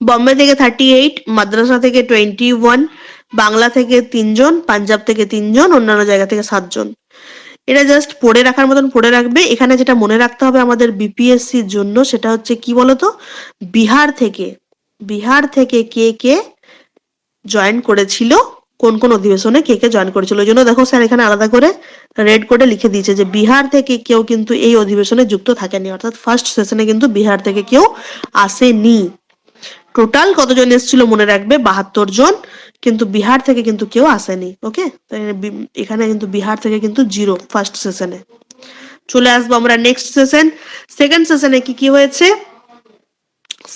বম্বে থেকে 38, মাদ্রাসা থেকে 21, বাংলা থেকে 3 জন, পাঞ্জাব থেকে 3 জন, অন্যান্য জায়গা থেকে 7 জন। এটা জাস্ট পড়ে রাখার মতন পড়ে রাখবে। এখানে যেটা মনে রাখতে হবে আমাদের বিপিএসসির জন্য, সেটা হচ্ছে কি বলতো, বিহার থেকে কে কে জয়েন করেছিল, কোন কোন অধিবেশনে কে কে জয়েন করেছিল। ওই জন্য দেখো স্যার এখানে আলাদা করে রেড কোডে লিখে দিয়েছে যে বিহার থেকে কেউ কিন্তু এই অধিবেশনে যুক্ত থাকেনি, অর্থাৎ ফার্স্ট সেশনে কিন্তু বিহার থেকে কেউ আসেনি। টোটাল কতজন এসেছিল মনে রাখবে, 72 জন, কিন্তু বিহার থেকে কিন্তু কেউ আসেনি। ওকে, এখানে কিন্তু বিহার থেকে কিন্তু 0 ফার্স্ট সেশনে। চলে আসবো আমরা নেক্সট সেশন। সেকেন্ড সেশনে কি কি হয়েছে?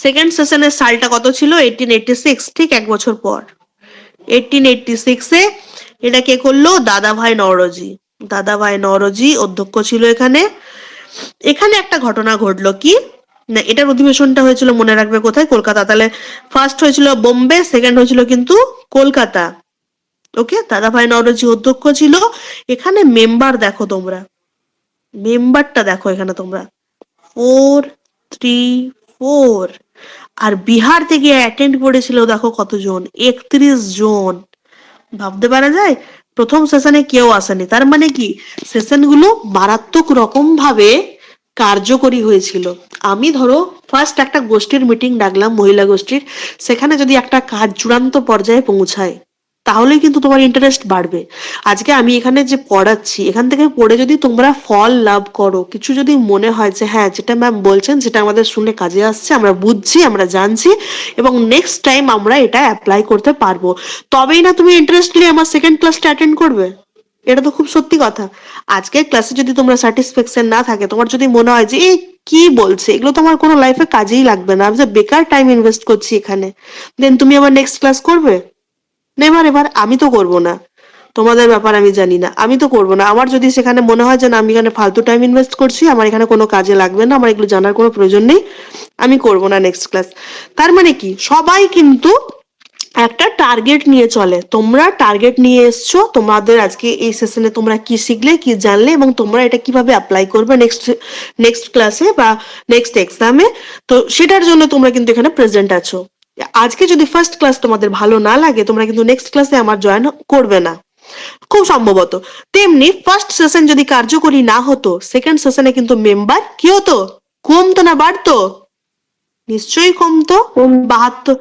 সেকেন্ড সেশনের সালটা কত ছিল? 1886, ঠিক 1 বছর পর। 1886-এ এটা কে করলো? দাদাভাই নওরোজি। দাদাভাই নওরোজি অধ্যক্ষ ছিল এখানে। এখানে একটা ঘটনা ঘটলো কি না, এটার অধিবেশনটা হয়েছিল মনে রাখবে কোথায়? কলকাতা। তাহলে ফার্স্ট হয়েছিল বোম্বে, সেকেন্ড হয়েছিল কিন্তু কলকাতা। ওকে, দাদাভাই নওরোজি অধ্যক্ষ ছিল। এখানে মেম্বার দেখো তোমরা, মেম্বারটা দেখো এখানে তোমরা, 4, 3, 4। আর বিহার থেকে অ্যাটেন্ড করেছিল দেখো কতজন, 31 জন। ভাবতে পারা যায় প্রথম সেশনে কেউ আসেনি, তার মানে কি সেশনগুলো মারাত্মক রকম ভাবে কার্যকরী হয়েছিল। আমি ধরো ফার্স্ট একটা গোষ্ঠীর মিটিং ডাকলাম, মহিলা গোষ্ঠীর, সেখানে যদি একটা কাজ চূড়ান্ত পর্যায়ে পৌঁছায় তাহলেই কিন্তু তোমার ইন্টারেস্ট বাড়বে। আজকে আমি এখানে যে পড়াচ্ছি, এখান থেকে পড়ে যদি তোমরা ফল লাভ করো, কিছু যদি মনে হয় যে হ্যাঁ যেটা ম্যাম বলছেন সেটা আমাদের শুনে কাজে আসছে, আমরা বুঝছি, আমরা জানছি, এবং নেক্সট টাইম আমরা এটা অ্যাপ্লাই করতে পারবো, তবেই না তুমি ইন্টারেস্টলি আমার সেকেন্ড ক্লাসটা অ্যাটেন্ড করবে। এটা তো খুব সত্যি কথা। আজকের ক্লাসে যদি তোমরা স্যাটিসফ্যাকশন না থাকে, তোমার যদি মনে হয় যে এই কি বলছে, এগুলো তোমার কোনো লাইফে কাজেই লাগবে না, আমি যে বেকার টাইম ইনভেস্ট করছি এখানে, দেন তুমি আবার নেক্সট ক্লাস করবে? Never ever. আমি তো করবো না। তোমাদের ব্যাপার আমি জানি না, আমি তো করবো না। আমার যদি সেখানে মনে হয় যে না আমি এখানে ফালতু টাইম ইনভেস্ট করছি, আমার এখানে কোনো কাজে লাগবে না, আমার এগুলো জানার কোনো প্রয়োজন নেই, আমি করবো না নেক্সট ক্লাস। তার মানে কি সবাই কিন্তু একটা টার্গেট নিয়ে চলে। তোমরা টার্গেট নিয়ে এসছো, তোমাদের আজকে এই সেশনে তোমরা কি শিখলে কি জানলে এবং তোমরা এটা কিভাবে অ্যাপ্লাই করবে নেক্সট ক্লাসে বা নেক্সট এক্সামে, তো সেটার জন্য তোমরা কিন্তু এখানে প্রেজেন্ট আছো। আজকে যদি ফার্স্ট ক্লাস তোমাদের ভালো না লাগে তোমরা কিন্তু নেক্সট ক্লাসে আমার জয়েন করবে না খুব সম্ভবত। তেমনি ফার্স্ট সেশন যদি কার্যকরী না হতো, সেকেন্ড সেশনে কিন্তু মেম্বার কি হতো, কমতো না বাড়তো? নিশ্চয়ই কমতো। 72,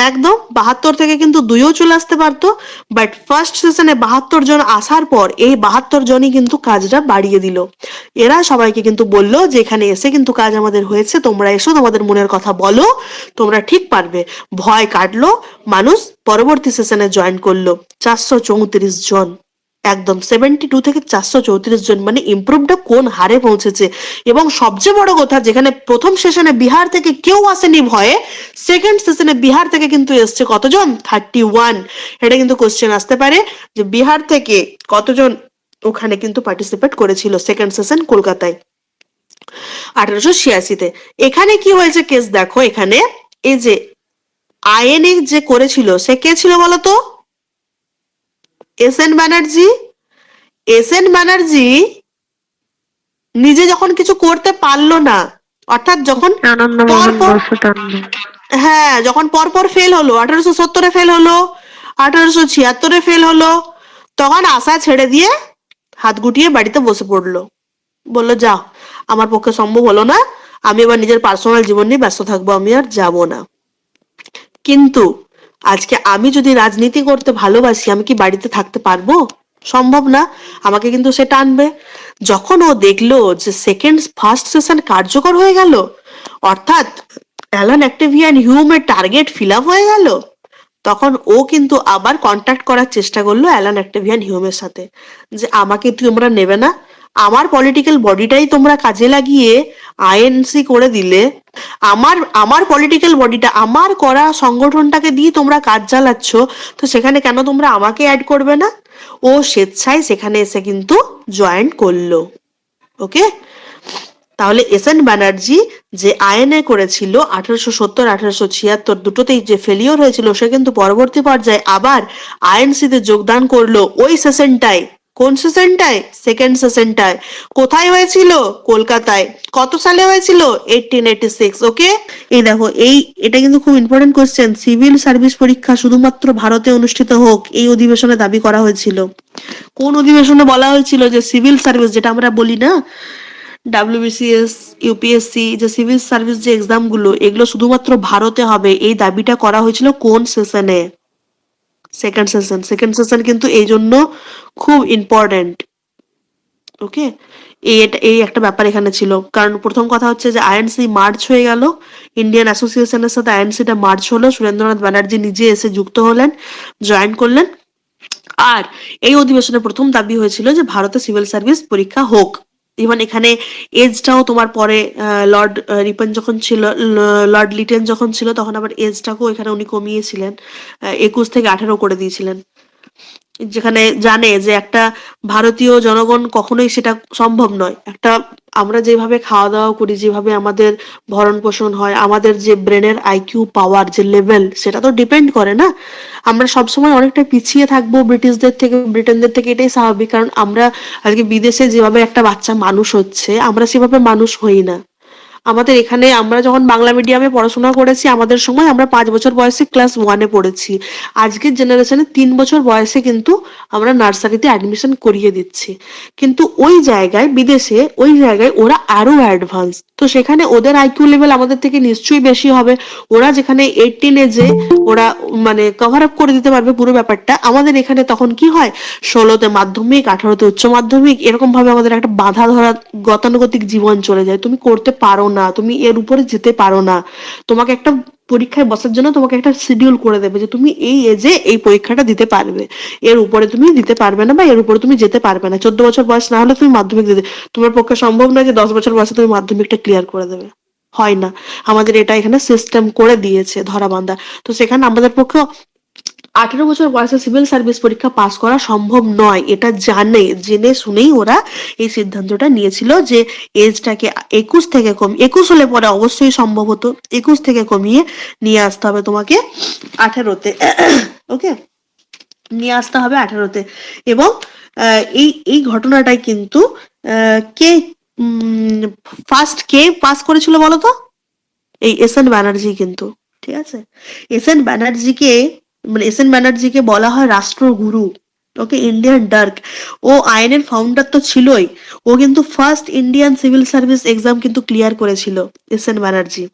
একদম 72 থেকে কিন্তু 2ও চলে আসতে পারতো, বাট ফার্স্ট সেশনে 72 জন আসার পর এই 72 জনই কিন্তু কাজটা বাড়িয়ে দিল। এরা সবাইকে কিন্তু বললো যে এখানে এসে কিন্তু কাজ আমাদের হয়েছে, তোমরা এসো, তোমাদের মনের কথা বলো, তোমরা ঠিক পারবে। ভয় কাটলো, মানুষ পরবর্তী সেশনে জয়েন করলো 434 জন। একদম 72 থেকে 434 জন, মানে ইমপ্রুভটা কোন হারে পৌঁছেছে। এবং সবচেয়ে বড় কথা, যেখানে প্রথম সেশনে বিহার থেকে কেউ আসেনি ভয়ে, সেকেন্ড সেশনে বিহার থেকে কিন্তু এসছে কতজন, 31। এটা কিন্তু কোশ্চেন আসতে পারে যে বিহার থেকে কতজন ওখানে কিন্তু পার্টিসিপেট করেছিল সেকেন্ড সেশন কলকাতায় 1886-তে। এখানে কি হয়েছে কেস দেখো, এখানে এই যে আইএনএ যে করেছিল সে কে ছিল বলতো, S N Banerjee. S N Banerjee নিজে যখন কিছু করতে পারলো না, অর্থাৎ যখন পরপর, হ্যাঁ যখন পরপর ফেল হলো, 1870-এ ফেল হলো, 1876-এ ফেল হলো, তখন আশা ছেড়ে দিয়ে হাত গুটিয়ে বাড়িতে বসে পড়লো, বললো যাও আমার পক্ষে সম্ভব হলো না, আমি এবার নিজের পার্সোনাল জীবন নিয়ে ব্যস্ত থাকবো, আমি আর যাব না। কিন্তু আজকে আমি যদি রাজনীতি করতে ভালোবাসি, আমি কি বাড়িতে থাকতে পারবো? সম্ভব না। আমাকে কিন্তু সে টানবে। যখন ও দেখলো যে ফার্স্ট সেশন কার্যকর হয়ে গেল, অর্থাৎ অ্যালান অ্যাক্টেভিয়ান হিউমের টার্গেট ফিল আপ হয়ে গেল, তখন ও কিন্তু আবার কন্ট্যাক্ট করার চেষ্টা করলো অ্যালান অ্যাক্টেভিয়ান হিউমের সাথে, যে আমাকে তোমরা নেবে না, আমার পলিটিক্যাল বডিটাই তোমরা কাজে লাগিয়ে আইএনসি করে দিলে, আমার আমার পলিটিক্যাল বডিটা, আমার করা সংগঠনটাকে দিয়ে তোমরা কাজ চালাচ্ছ, তো সেখানে কেন তোমরা আমাকে অ্যাড করবে না? ও স্বেচ্ছায় সেখানে এসে কিন্তু জয়েন করলো। ওকে, তাহলে এস এন ব্যানার্জি যে আইএনএ করেছিল 1870 1876 দুটোতেই যে ফেলিওর হয়েছিল, সে কিন্তু পরবর্তী পর্যায়ে আবার আইএনসিতে যোগদান করলো ওই সেশনটায়। কোন সেশনটায়? সেকেন্ড সেশনটায়। কোথায় হয়েছিল? কলকাতায়। কত সালে হয়েছিল? 1886। ওকে, এই দেখো, এটা কিন্তু খুব ইম্পর্টেন্ট কোশ্চেন। সিভিল সার্ভিস পরীক্ষা শুধুমাত্র ভারতে অনুষ্ঠিত হোক, এই অধিবেশনে দাবি করা হয়েছিল। কোন অধিবেশনে বলা হয়েছিল যে সিভিল সার্ভিস, যেটা আমরা বলি না ডাব্লিউবিসিএস, ইউপিএসসি, যে সিভিল সার্ভিস যে এক্সাম গুলো, এগুলো শুধুমাত্র ভারতে হবে, এই দাবিটা করা হয়েছিল কোন সেশনে? সেকেন্ড সেশন কিন্তু এই জন্য খুব ইম্পর্টেন্ট। ওকে, এই একটা ব্যাপার এখানে ছিল। কারণ প্রথম কথা হচ্ছে যে আইএনসি মার্চ হয়ে গেল, ইন্ডিয়ান অ্যাসোসিয়েশনের সাথে আইএনসিটা মার্চ হলো, সুরেন্দ্রনাথ ব্যানার্জি নিজে এসে যুক্ত হলেন, জয়েন করলেন। আর এই অধিবেশনে প্রথম দাবি হয়েছিল যে ভারতে সিভিল সার্ভিস পরীক্ষা হোক। ইভেন এখানে এজটাও তোমার পরে লর্ড রিপন যখন ছিল, লর্ড লিটেন যখন ছিল, তখন আবার এজটাকেও এখানে উনি কমিয়েছিলেন, 21 থেকে 18 করে দিয়েছিলেন। যেখানে জানে যে একটা ভারতীয় জনগণ কখনোই সেটা সম্ভব নয়, একটা আমরা যেভাবে খাওয়া দাওয়া করি, যেভাবে আমাদের ভরণ পোষণ হয়, আমাদের যে ব্রেনের আইকিউ পাওয়ার যে লেভেল, সেটা তো ডিপেন্ড করে না। আমরা সবসময় অনেকটা পিছিয়ে থাকবো ব্রিটিশদের থেকে, ব্রিটেনদের থেকে, এটাই স্বাভাবিক। কারণ আমরা আজকে বিদেশে যেভাবে একটা বাচ্চা মানুষ হচ্ছে, আমরা সেভাবে মানুষ হই না। আমাদের এখানে আমরা যখন বাংলা মিডিয়ামে পড়াশোনা করেছি, আমাদের সময় আমরা 5 বছর বয়সে ক্লাস 1-এ পড়েছি। আজকের জেনারেশনে 3 বছর বয়সে কিন্তু আমরা নার্সারিতে অ্যাডমিশন করিয়ে দিচ্ছি। কিন্তু ওই জায়গায়, বিদেশে ওই জায়গায় ওরা আরো অ্যাডভান্স, তো সেখানে ওদের আইকিউ লেভেল আমাদের থেকে নিশ্চয়ই বেশি হবে। ওরা যেখানে 18 এজে ওরা মানে কভার আপ করে দিতে পারবে পুরো ব্যাপারটা, আমাদের এখানে তখন কি হয়, 16তে মাধ্যমিক, 18তে উচ্চ মাধ্যমিক, এরকম ভাবে আমাদের একটা বাধা ধরা গতানুগতিক জীবন চলে যায়। তুমি করতে পারো না, তুমি এর উপরে যেতে পারো না, তোমাকে একটা পরীক্ষায় বসার জন্য তোমাকে একটা শিডিউল করে দেবে যে তুমি এই এজে এই পরীক্ষাটা দিতে পারবে, এর উপরে তুমি দিতে পারবে না বা এর উপরে তুমি যেতে পারবে না। 14 বছর বয়স না হলে তুমি মাধ্যমিক দিতে, তোমার পক্ষে সম্ভব নয় যে 10 বছর বয়সে তুমি মাধ্যমিকটা ক্লিয়ার করে দেবে, হয় না। আমাদের এটা এখানে সিস্টেম করে দিয়েছে ধরা বাঁধা, তো সেখানে আমাদের পক্ষে 18 বছর বয়সে সিভিল সার্ভিস পরীক্ষা পাস করা সম্ভব নয়, এটা জেনে শুনেই ওরা এই সিদ্ধান্তটা নিয়েছিল যে এজটাকে 21 থেকে 21 হলে পরে অবশ্যই সম্ভব হতো, 21 থেকে কমিয়ে নিয়ে আসতে হবে তোমাকে 18-তে। ওকে, নিয়ে আসতে হবে 18-তে। এবং এই এই ঘটনাটাই কিন্তু কে ফার্স্ট কে পাস করেছিল বলতো? এই এস এন ব্যানার্জি কিন্তু, ঠিক আছে? এস এন ব্যানার্জিকে বলা হয় রাষ্ট্রগুরু। ওকে, ইন্ডিয়ান ডার্ক। ও আইনের ফাউন্ডার তো ছিলই, ও কিন্তু first Indian civil service exam কিন্তু ক্লিয়ার করেছিল, এস এন ব্যানার্জি।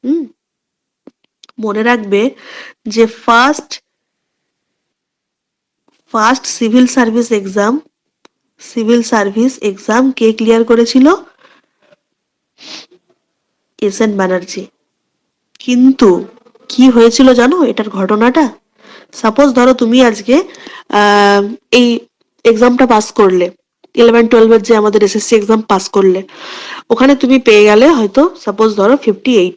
হুম, মনে রাখবে যে ফার্স্ট সিভিল সার্ভিস এক্সাম কে ক্লিয়ার করেছিল? S N Banerjee. কিন্তু কি হয়েছিল জানো এটার ঘটনাটা? সাপোজ ধরো তুমি আজকে এই এক্সামটা পাস করলে, 11-12 যে আমাদের এসএসসি এক্সাম পাস করলে, ওখানে তুমি পেয়ে গেলে হয়তো সাপোজ ধরো 58,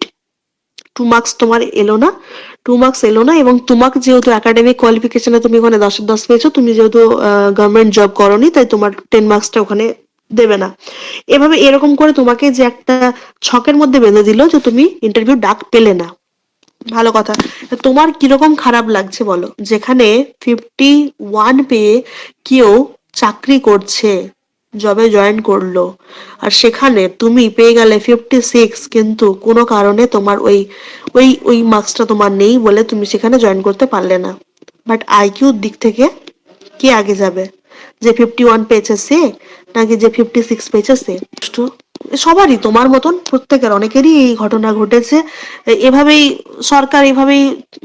2 মার্কস তোমার এলো না, 2 মার্কস এলো না। এবং তোমাকে যেহেতু একাডেমিক কোয়ালিফিকেশনে তুমি ওখানে 10-10 পেয়েছো, তুমি যেহেতু গভর্নমেন্ট জব করোনি, তাই তোমার 10 মার্কসটা ওখানে দেবে না। এভাবে এরকম করে তোমাকে যে একটা ছকের মধ্যে বেঁধে দিল যে তুমি ইন্টারভিউ ডাক পেলে না। ভালো কথা, তোমার কিরকম খারাপ লাগছে বলো? যেখানে 51 পেয়ে কেউ চাকরি করছে, জবে জয়েন করলো, আর সেখানে তুমি পেয়ে গেলে 56, কিন্তু কোনো কারণে তোমার ওই ওই ওই মার্কসটা তোমার নেই বলে তুমি সেখানে জয়েন করতে পারলে না। বাট আইকিউর দিক থেকে কে আগে যাবে? যে 51 পেয়েছে সে, নাকি যে 56 পেয়েছে সে? সবারই, তোমার মতন প্রত্যেকের, অনেকেরই এই ঘটনা ঘটেছে। এভাবেই সরকার এভাবেই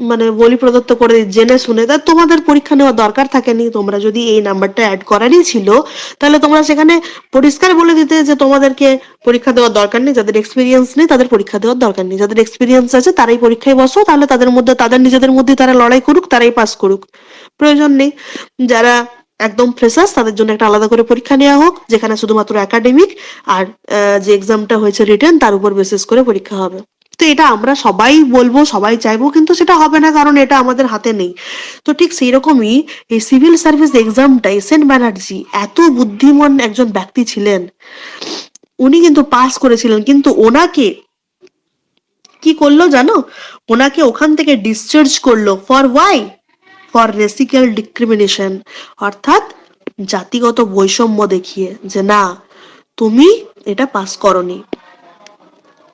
মানে বলি প্রদত্ত করে জেনে শুনে। তা তোমাদের পরীক্ষা নেওয়ার দরকার থাকেনি, তোমরা যদি এই নাম্বারটা অ্যাড করারই ছিল তাহলে তোমরা সেখানে পরিষ্কার বলে দিতে যে তোমাদেরকে পরীক্ষা দেওয়ার দরকার নেই, যাদের এক্সপিরিয়েন্স নেই তাদের পরীক্ষা দেওয়ার দরকার নেই, যাদের এক্সপিরিয়েন্স আছে তারাই পরীক্ষায় বসো, তাহলে তাদের নিজেদের মধ্যে তারা লড়াই করুক, তারাই পাস করুক, প্রয়োজন নেই। যারা একদম ফ্রেশার্স তাদের জন্য একটা আলাদা করে পরীক্ষা নেওয়া হোক, যেখানে শুধুমাত্র একাডেমিক আর যে এক্সামটা হয়েছে রিটেন তার উপর বেসিস করে পরীক্ষা হবে। তো এটা আমরা সবাই বলবো, সবাই চাইবো, কিন্তু সেটা হবে না, কারণ এটা আমাদের হাতে নেই। তো ঠিক সেই রকমই এই সিভিল সার্ভিস এক্সামটা এস এন ব্যানার্জি এত বুদ্ধিমান একজন ব্যক্তি ছিলেন, উনি কিন্তু পাস করেছিলেন। কিন্তু ওনাকে কি করলো জানো? ওনাকে ওখান থেকে ডিসচার্জ করলো। For why? For racial discrimination, অর্থাৎ জাতিগত বৈষম্য দেখিয়ে, যে না তুমি এটা পাস করনি।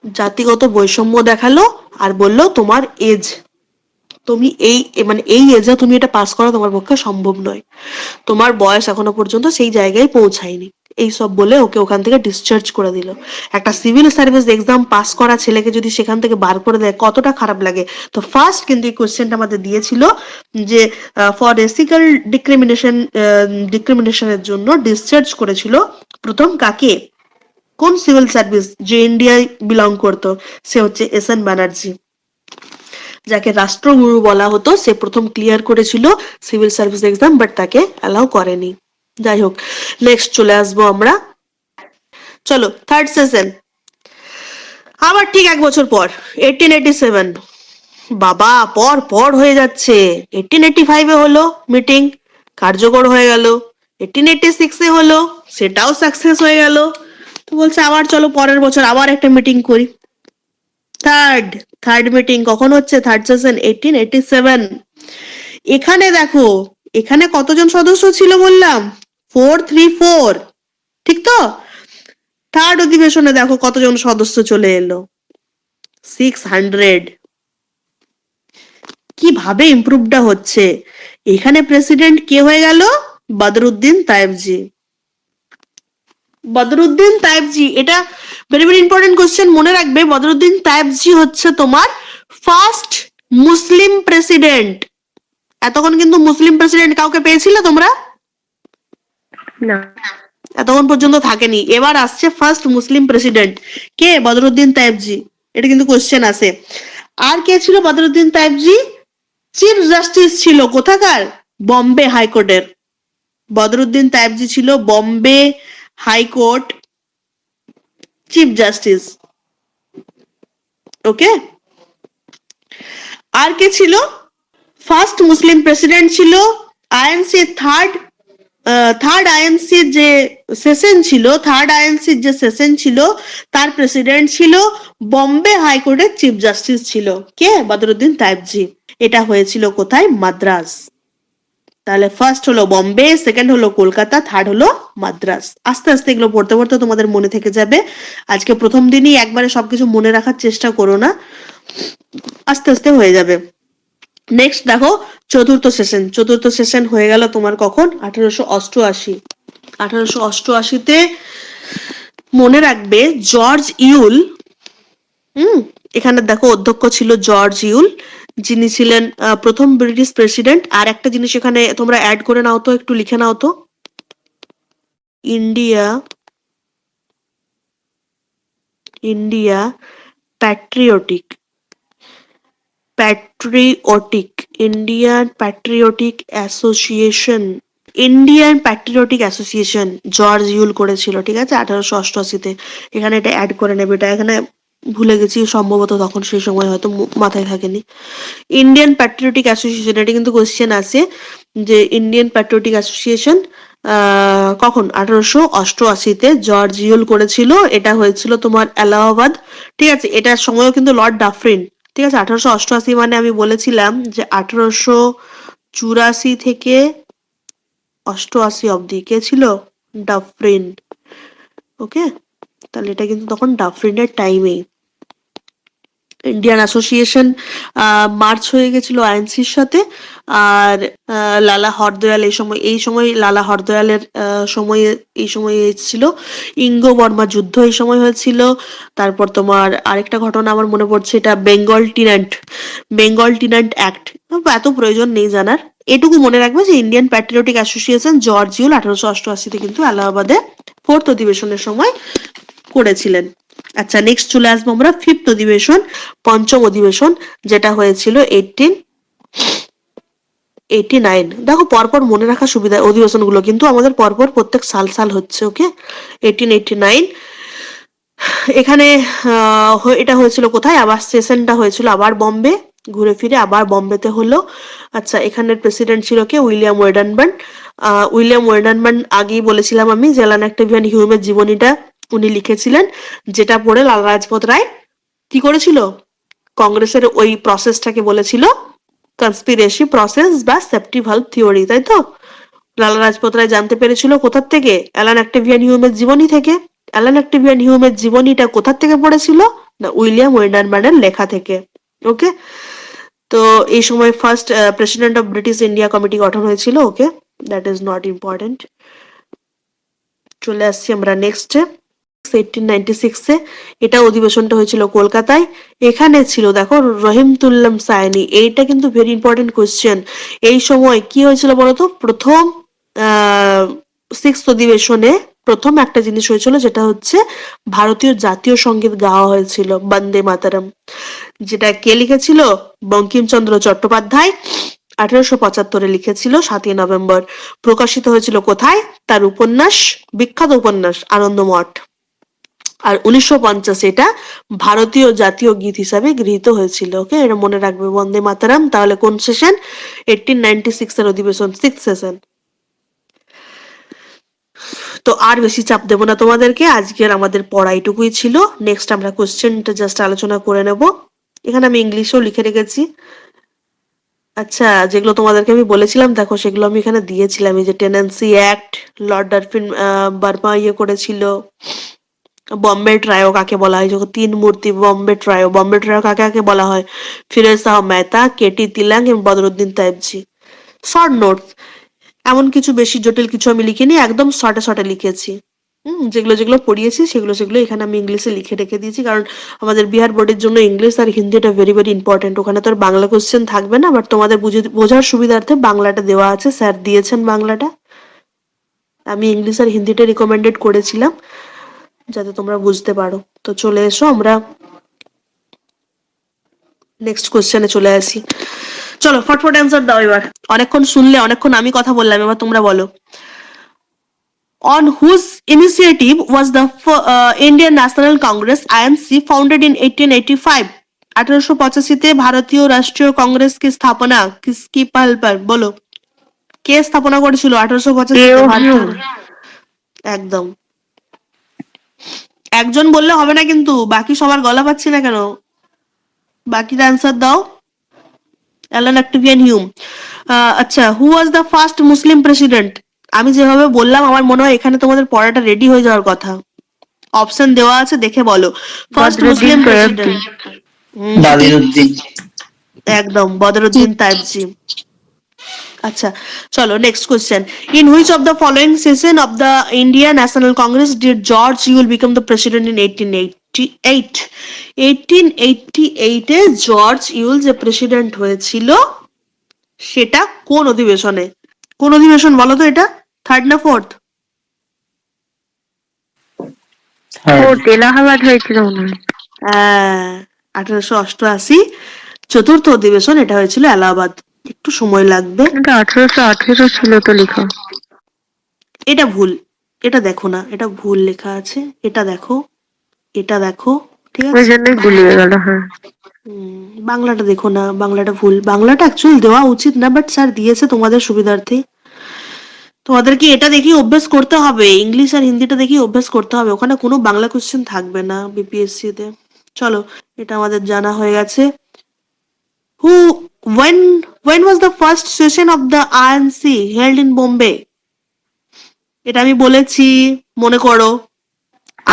জাতিগত বৈষম্য দেখালো আর বললো তোমার এজ, তুমি এই এজে তুমি এটা পাস করা তোমার পক্ষে সম্ভব নয়, তোমার বয়স এখনো পর্যন্ত সেই জায়গায় পৌঁছায়নি, এইসব বলে ওকে ওখান থেকে ডিসচার্জ করে দিল। একটা সিভিল সার্ভিস এক্সাম পাস করা ছেলেকে যদি সেখান থেকে বার করে দেয় কতটা খারাপ লাগে। তো ফার্স্ট কিন্তু এই কোশ্চেনটা আমাদের দিয়েছিল যে ফর রেসিক্যাল ডিসক্রিমিনেশনের জন্য ডিসচার্জ করেছিল প্রথম কাকে? কোন সিভিল সার্ভিস যে ইন্ডিয়ায় বিলং করতো? সে হচ্ছে এস এন ব্যানার্জি, যাকে রাষ্ট্রগুরু বলা হতো। সে প্রথম ক্লিয়ার করেছিল সিভিল সার্ভিস এক্সাম, বাট তাকে অ্যালাউ করেনি। যাই হোক, নেক্সট চলে আসবো আমরা। চলো, থার্ড সেশন। আবার ঠিক 1 বছর পর, 1887। বাবা, পর পর হয়ে যাচ্ছে। 1885-এ হলো মিটিং, কার্যকর হয়ে গেল। 1886-এ হলো, সেটাও সাকসেস হয়ে গেল। তো বলছে আবার চলো পরের বছর আবার একটা মিটিং করি। থার্ড মিটিং কখন হচ্ছে? Third session 1887। এখানে দেখো, এখানে কতজন সদস্য ছিল বললাম? 434, ঠিক তো? থার্ড অধিবেশনে দেখো কতজন সদস্য চলে এলো, 600। কিভাবে ইমপ্রুভটা হচ্ছে। এখানে প্রেসিডেন্ট কে হয়ে গেল? বদরুদ্দিন তায়েবজি। বদরুদ্দিন তায়েবজি, এটা ভেরি ভেরি ইম্পর্টেন্ট কোশ্চেন, মনে রাখবে। বদরুদ্দিন তায়েবজি হচ্ছে তোমার ফার্স্ট মুসলিম প্রেসিডেন্ট। এতক্ষণ কিন্তু মুসলিম প্রেসিডেন্ট কাউকে পেয়েছিলে তোমরা? না। এতক্ষণ পর্যন্ত থাকেনি। এবার আসছে ফার্স্ট মুসলিম প্রেসিডেন্ট, কে? বদরুদ্দিন তায়েবজি। এটা কিন্তু কোশ্চেন আসে। আর কে ছিল বদরুদ্দিন তায়েবজি? চিফ জাস্টিস ছিল কোথাকার? বম্বে হাইকোর্টের। বদরুদ্দিন তায়েবজি ছিল বম্বে হাইকোর্ট চিফ জাস্টিস। ওকে, আর কে ছিল? ফার্স্ট মুসলিম প্রেসিডেন্ট ছিল আইএনসি থার্ড আইএনসির যে সেশন ছিল তার প্রেসিডেন্ট ছিল বম্বে হাইকোর্টের চিফ জাস্টিস ছিল কে? বদরুদ্দিন তায়েবজি। এটা হয়েছিল কোথায়? মাদ্রাজ। তাহলে ফার্স্ট হলো বম্বে, সেকেন্ড হলো কলকাতা, থার্ড হলো মাদ্রাজ। আস্তে আস্তে এগুলো পড়তে পড়তে তোমাদের মনে থেকে যাবে। আজকে প্রথম দিনই একবারে সবকিছু মনে রাখার চেষ্টা করো না, আস্তে আস্তে হয়ে যাবে। নেক্সট দেখো চতুর্থ সেশন হয়ে গেল তোমার কখন? 1888। 1888-তে মনে রাখবে জর্জ ইউল, এখানে দেখো অধ্যক্ষ ছিল জর্জ ইউল, যিনি ছিলেন প্রথম ব্রিটিশ প্রেসিডেন্ট। আর একটা জিনিস এখানে তোমরা অ্যাড করে নাও তো, একটু লিখে নাও তো, India patriotic Indian patriotic association George Yule করেছিল, ঠিক আছে, 1888-তে। এখানে এটা অ্যাড করে নেবে, এটা এখানে ভুলে গেছি সম্ভবত, তখন সেই সময় হয়তো মাথায় থাকেনি। ইন্ডিয়ান প্যাট্রিয়টিক অ্যাসোসিয়েশন, এটা কিন্তু কোশ্চেন আছে যে ইন্ডিয়ান প্যাট্রিয়টিক অ্যাসোসিয়েশন কখন? 1888-তে জর্জ ইউল করেছিল। এটা হয়েছিল তোমার এলাহাবাদ, ঠিক আছে। এটার সময়ও কিন্তু লর্ড ডাফরিন, ঠিক আছে। 1888 মানে আমি বলেছিলাম যে 1884 থেকে 88 অব্দি কে ছিল? ডাফরিন। ওকে, তাহলে এটা কিন্তু তখন ডাফরিনের টাইমে। ইন্ডিয়ান অ্যাসোসিয়েশন মার্চ হয়ে গেছিল আইএনসির সাথে। আর লালা হরদয়াল এই সময় লালা হরদয়ালের এই সময়ে এসেছিল। ইঙ্গ বর্মা যুদ্ধ এই সময় হয়েছিল। তারপর তোমার আরেকটা ঘটনা আমার মনে পড়ছে, এটা বেঙ্গল টিনেন্ট অ্যাক্ট। এত প্রয়োজন নেই জানার, এটুকু মনে রাখবে যে ইন্ডিয়ান প্যাট্রিয়টিক অ্যাসোসিয়েশন জর্জ ইউল 1888-তে কিন্তু এলাহাবাদে ফোর্থ অধিবেশনের সময় করেছিলেন। আচ্ছা, নেক্সট চলে আসবো আমরা ফিফথ অধিবেশন, পঞ্চম অধিবেশন, যেটা হয়েছিল 1889। দেখো পরপর মনে রাখা সুবিধা, অধিবেশনগুলো কিন্তু আমাদের পরপর প্রত্যেক সাল হচ্ছে। ওকে, 1889 এখানে এটা হয়েছিল কোথায়? আবার সেশনটা হয়েছিল আবার বম্বে, ঘুরে ফিরে আবার বম্বেতে হলো। আচ্ছা, এখানের প্রেসিডেন্ট ছিল কে? উইলিয়াম ওয়েডানবার্ন। আগেই বলেছিলাম আমি যে অ্যালান অক্টেভিয়ান হিউমের জীবনীটা উনি লিখেছিলেন, যেটা পড়ে লালা রাজপথ রায় কি করেছিল? কংগ্রেসের ওই প্রসেসটাকে বলেছিল কনস্পিরেসি প্রসেস বা সেফটি ভালভ থিওরি, তাই তো? লালা রাজপথ রায় জানতে পেরেছিল কোথার থেকে? অ্যালান অক্টেভিয়ান হিউমের জীবনী থেকে। অ্যালান অক্টেভিয়ান হিউমের জীবনীটা কোথার থেকে পড়েছিল? না, উইলিয়াম ওয়েডানবার্নের লেখা থেকে। ওকে, তো এই সময় first president of British India committee গঠন হয়েছিল। ওকে, দ্যাট ইজ নট ইম্পর্টেন্ট। চলে আসছি আমরা নেক্সটে 1896-এ। এটা অধিবেশনটা হয়েছিল কলকাতায়। এখানে ছিল দেখো রহিমতুল্লাহ সায়নি, এইটা কিন্তু ভেরি ইম্পর্টেন্ট কোয়েশ্চেন। এই সময় কি হয়েছিল বলতো? প্রথম সিক্স অধিবেশনে প্রথম একটা জিনিস হয়েছিল, যেটা হচ্ছে ভারতীয় জাতীয় সঙ্গীত গাওয়া হয়েছিল, বন্দে মাতারম। যেটা কে লিখেছিল? বঙ্কিমচন্দ্র চট্টোপাধ্যায় 1875-এ লিখেছিল 7ই নভেম্বর। প্রকাশিত হয়েছিল কোথায়? তার উপন্যাস, বিখ্যাত উপন্যাস আনন্দমঠ। আর 1950 এটা ভারতীয় জাতীয় গীত হিসাবে গৃহীত হয়েছিল। ওকে, এটা মনে রাখবে, বন্দে মাতারাম। তাহলে কোন সেশন? 1896-এর অধিবেশন, সিক্স সেশন। তো আর বেশি চাপ দেবো না তোমাদেরকে, আজকের আমাদের পড়া এইটুকুই ছিল। নেক্সট আমরা কোশ্চেনটা জাস্ট আলোচনা করে নেব। এখানে আমি ইংলিশেও লিখে রেখেছি। আচ্ছা, যেগুলো তোমাদেরকে আমি বলেছিলাম দেখো, সেগুলো আমি এখানে দিয়েছিলাম। এই যে tenancy act, Lord Dufferin Burma করেছিল। বম্বে ট্রায়ো কাকে বলা হয়? যখন তিন মূর্তি বম্বে ট্রায়ো কাকে কাকে বলা হয়? ফিরোজ শাহ মেহতা, কেটি তিলাং এবং বদরুদ্দিন তায়েবজি। শর্ট নোটস, এমন কিছু বেশি জটিল কিছু আমি লিখিনি, একদম শর্টে লিখেছি। যেগুলো পড়িয়েছি সেগুলো এখানে আমি ইংলিশে লিখে রেখে দিয়েছি, কারণ আমাদের বিহার বোর্ডের জন্য ইংলিশ আর হিন্দিটা ভেরি ভেরি ইম্পর্টেন্ট। ওখানে তো আর বাংলা কোশ্চেন থাকবে না, বাট তোমাদের বোঝার সুবিধার্থে বাংলাটা দেওয়া আছে, স্যার দিয়েছেন বাংলাটা। আমি ইংলিশ আর হিন্দিটা রিকমেন্ডেড করেছিলাম যাতে তোমরা বুঝতে পারো। তো চলে এসো, আমরা নেক্সট কোশ্চেনে চলে আসি। চলো ফটফট অ্যান্সার দাও এবার। অনেকক্ষণ শুনলে, অনেকক্ষণ আমি কথা বললাম, এবার তোমরা বলো। On whose initiative was the Indian National Congress (INC) founded in 1885? 1885 ভারতীয় রাষ্ট্রীয় কংগ্রেস কি স্থাপনা কিসকি পহল पर বলো, কে স্থাপনা করেছিল 1885 এও ভারতীয়? হিউম। একদম। একজন বললে হবে না কিন্তু, বাকি সবার গলা পাচ্ছি না কেন? বাকির অ্যান্সার দাও। Allan Octavian Hume. আচ্ছা, who was the first Muslim president? আমি যেভাবে বললাম আমার মনে হয় এখানে তোমাদের পড়াটা রেডি হয়ে যাওয়ার কথা। অপশন দেওয়া আছে, দেখে বলো। First Badruddin Muslim Tyabji. President. দাবিউদ্দিন। একদম, বদরুদ্দিন তাইবজি। আচ্ছা, চলো next question. In which of the following session of the Indian National Congress did George Yule become the president in 1888? 1888 এ জর্জ ইউল যে প্রেসিডেন্ট হয়েছিল সেটা কোন অধিবেশনে? কোন অধিবেশন বলো তো এটা? থার্ড না ফোর্থ? ফোর্থ এলাহাবাদ হয়েছিল মনে হয়। হ্যাঁ, 1888 চতুর্থ অধিবেশন, এটা হয়েছিল এলাহাবাদ। একটু সময় লাগবে। এটা 1818 ছিল তো লেখা। এটা ভুল, এটা দেখো না, এটা ভুল লেখা আছে। এটা দেখো, এটা দেখো, ঠিক ওই আছে? জন্যই গুলিয়ে গেল। হ্যাঁ, বাংলাটা দেখো না, বাংলাটা ভুল। বাংলাটা অ্যাকচুয়ালি দেওয়া উচিত না, বাট স্যার দিয়েছে তোমাদের সুবিধার্থে। তোমাদেরকে এটা দেখেই অভ্যাস করতে হবে, ইংলিশ আর হিন্দিটা দেখেই অভ্যাস করতে হবে। ওখানে কোনো বাংলা কোশ্চেন থাকবে না বিপিএসসি তে। চলো, এটা আমাদের জানা হয়ে গেছে। হু when when was the first session of the INC held in Bombay? এটা আমি বলেছি, মনে করো।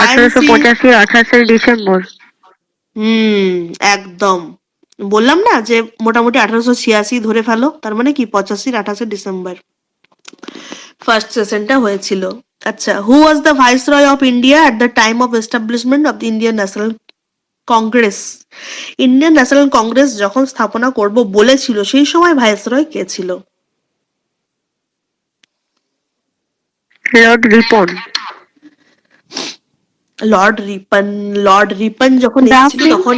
INC 1885 28 December. একদম। বললাম না যে মোটামুটি 1886 ধরে ফেলো, তার মানে কি 85 28 ডিসেম্বর ফার্স্ট সেশনটা হয়েছিল। আচ্ছা, who was the viceroy of India at the time of establishment of the Indian National Congress? Indian National Congress যখন স্থাপনা করব বলেছিল সেই সময় ভাইসরয় কে ছিল? Lord Ripon. Lord Ripon. Lord Ripon যখন এসেছিল ডাফলিন। তখন,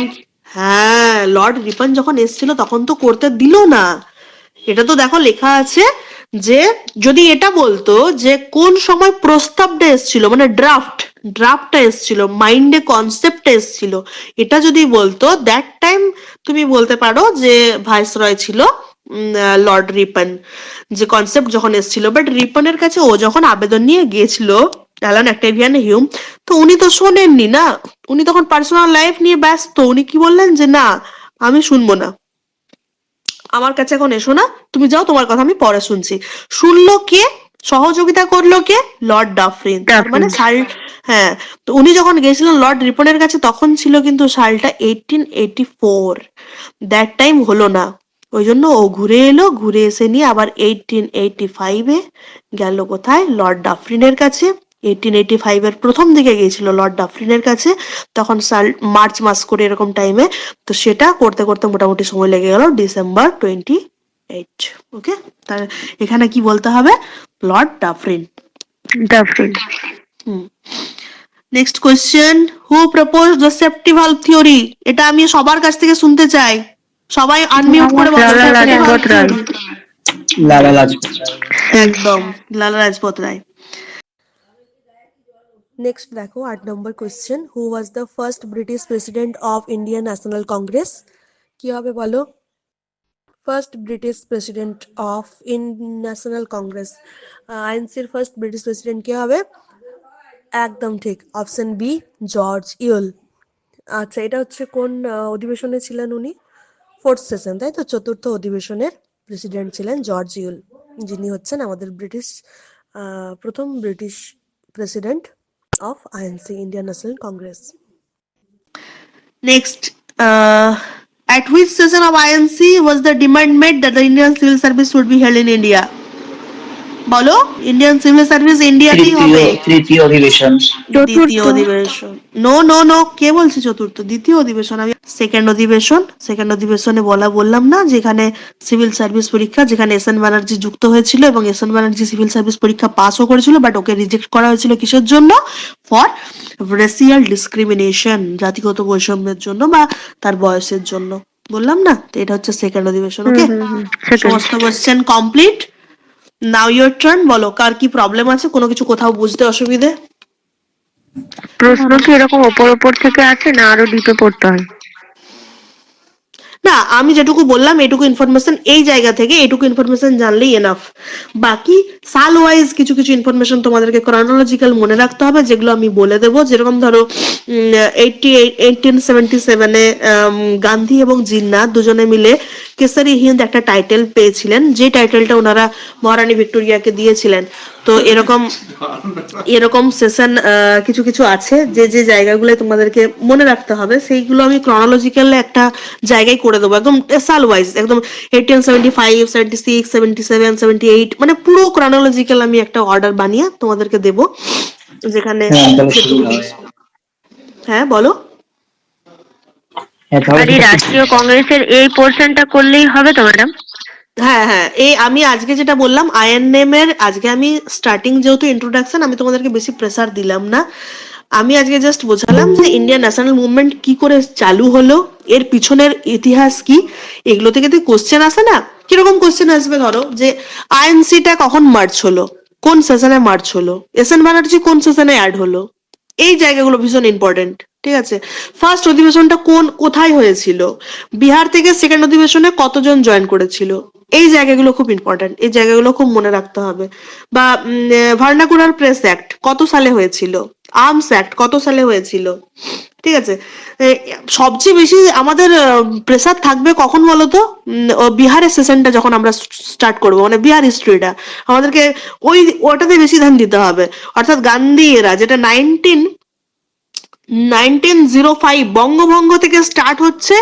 হ্যাঁ, লর্ড রিপন যখন এসেছিল তখন তো করতে দিল না। এটা তো দেখো লেখা আছে যে যদি এটা বলতো যে কোন সময় প্রস্তাবটা এসেছিল, মানে ড্রাফটটা এসেছিল, মাইন্ডে কনসেপ্টটা এসেছিল, এটা যদি বলতো দ্যাট টাইম তুমি বলতে পারো যে ভাইসরয় ছিল লর্ড রিপন, যে কনসেপ্ট যখন এসেছিল। বাট রিপনের কাছে ও যখন আবেদন নিয়ে গিয়েছিল, অ্যালান অক্টেভিয়ান হিউম, তো উনি তো শোনেননি না, উনি তখন পার্সোনাল লাইফ নিয়ে ব্যস্ত। উনি কি বললেন যে না, আমি শুনবো না, আমার কাছে এখন এসো না, তুমি যাও, তোমার কথা আমি পরে শুনছি। শুনলো কে? সহযোগিতা করলো কে? Lord Dufferin. তার মানে সাল, হ্যাঁ, তো উনি যখন গেছিলেন লর্ড রিপনের কাছে তখন ছিল কিন্তু সালটা 1884। দ্যাট টাইম হলো না, ওই জন্য ও ঘুরে এলো, ঘুরে এসে নিয়ে আবার 1885-এ গেল কোথায়? লর্ড ডাফরিনের কাছে। 1885-এর প্রথম দিকে গিয়েছিল লর্ড ডাফরিনের কাছে, তখন সাল মার্চ মাস করে এরকম টাইমে। তো সেটা করতে করতে মোটামুটি সময় লেগে গেল ডিসেম্বর 28। ওকে, তার এখানে কি বলতে হবে? Lord Dufferin. Dufferin. Next question, who propose the safety valve theory? এটা আমি সবার কাছ থেকে শুনতে চাই, সবাই আনমিউট করে বলো। লালা safety valve Lajpat Rai. theory। Lala Lajpat Rai. একদম, লালা লাজপত রায়। নেক্সট দেখো 8 number question, who was the first British president of Indian National Congress? কি হবে বলো? First British president of National Congress, আইএনসির ফার্স্ট ব্রিটিশ প্রেসিডেন্ট কে হবে? একদম ঠিক, অপশন বি, জর্জ ইউল। আচ্ছা, এটা হচ্ছে কোন অধিবেশনে ছিলেন উনি? ফোর্থ সেশন, তাই তো? চতুর্থ অধিবেশনের প্রেসিডেন্ট ছিলেন জর্জ ইউল, যিনি হচ্ছেন আমাদের প্রথম British president of INC, Indian National Congress. Next, at which session of INC was the demand made that the Indian civil service should be held in India? বলো, ইন্ডিয়ান সিভিল সার্ভিস ইন্ডিয়াতেই হবে। তৃতীয় অধিবেশন। দ্বিতীয় অধিবেশন। নো নো নো, কে বলছে চতুর্থ? দ্বিতীয় অধিবেশন। আমি সেকেন্ড অধিবেশন। সেকেন্ড অধিবেশনে বললাম না, যেখানে সিভিল সার্ভিস পরীক্ষা, যেখানে এস এন ব্যানার্জি যুক্ত হয়েছিল এবং S N Banerjee civil service পরীক্ষা পাসও করেছিল, বাট ওকে রিজেক্ট করা হয়েছিল কিসের জন্য? ফর রেসিয়াল ডিসক্রিমিনেশন, জাতিগত বৈষম্যের জন্য বা তার বয়সের জন্য। বললাম না, তো এটা হচ্ছে সেকেন্ড অধিবেশন। ওকে, সমস্ত question complete. Now your turn, বলো কার কি প্রবলেম আছে, কোনো কিছু কোথাও বুঝতে অসুবিধে? প্রশ্ন কি এরকম ওপর ওপর থেকে আছে না আরো ডিপে পড়তে হয়? না, আমি যেটুকু বললাম এটুকু ইনফরমেশন এই জায়গা থেকে এটুকু ইনফরমেশন জানলেই এনাফ। বাকি সাল ওয়াইজ কিছু কিছু ইনফরমেশন তোমাদেরকে ক্রনোলজিক্যাল মনে রাখতে হবে, যেগুলো আমি বলে দেবো। যেরকম ধরো 1877-এ গান্ধী এবং জিন্না দুজনে মিলে কেসারি হিন্দ একটা টাইটেল পেয়েছিলেন, যে টাইটেলটা ওনারা মহারানী ভিক্টোরিয়াকে দিয়েছিলেন। তো এরকম এরকম সেশন কিছু কিছু আছে যে যে জায়গাগুলো তোমাদেরকে মনে রাখতে হবে, সেইগুলো আমি ক্রনোলজিক্যাল একটা জায়গায় করে দেবো, একদম সাল ওয়াইজ, একদম 1875, 76, 77, 78, মানে পুরো ক্রনোলজিক্যাল আমি একটা অর্ডার বানিয়ে তোমাদেরকে দেবো, যেখানে হ্যাঁ তাহলে সুবিধা হয়। হ্যাঁ বলো। হ্যাঁ তাহলে আর এই সেটা খুব রাষ্ট্রীয় সুবিধা হয়। কংগ্রেসের এই পোর্শনটা করলেই হবে তো ম্যাডাম? হ্যাঁ হ্যাঁ, এই আমি আজকে যেটা বললাম আইএনএম এর, আজকে আমি স্টার্টিং যেহেতু ইন্ট্রোডাকশন, আমি তোমাদেরকে বেশি প্রেসার দিলাম না। আমি আজকে জাস্ট বোঝালাম যে ইন্ডিয়ান ন্যাশনাল মুভমেন্ট কি করে চালু হলো, এর পিছনের ইতিহাস কি। এগুলো থেকে তো কোশ্চেন আসে না? কিরকম কোশ্চেন আসবে, ধরো যে আইএনসিটা কখন মার্চ হলো, কোন সেশনে মার্চ হলো, এসএন ব্যানার্জি কোন সেশনে অ্যাড হলো, এই জায়গাগুলো ভীষণ ইম্পর্টেন্ট। ঠিক আছে, ফার্স্ট অধিবেশনটা কোথায় হয়েছিল, বিহার থেকে সেকেন্ড অধিবেশনে কতজন জয়েন করেছিল, এই জায়গাগুলো খুব ইম্পর্টেন্ট, এই জায়গাগুলো খুব মনে রাখতে হবে। বা ভার্নাকুলার প্রেস অ্যাক্ট কত সালে হয়েছিল, আর্মস অ্যাক্ট কত সালে হয়েছিল। ঠিক আছে, সবচেয়ে বেশি আমাদের প্রেসার থাকবে কখন বলতো, বিহারের সেশনটা যখন আমরা স্টার্ট করবো, মানে বিহার হিস্ট্রিটা আমাদেরকে ওটাতে বেশি ধ্যান দিতে হবে। অর্থাৎ গান্ধী এরা, যেটা 1905 বঙ্গভঙ্গ থেকে স্টার্ট হচ্ছে,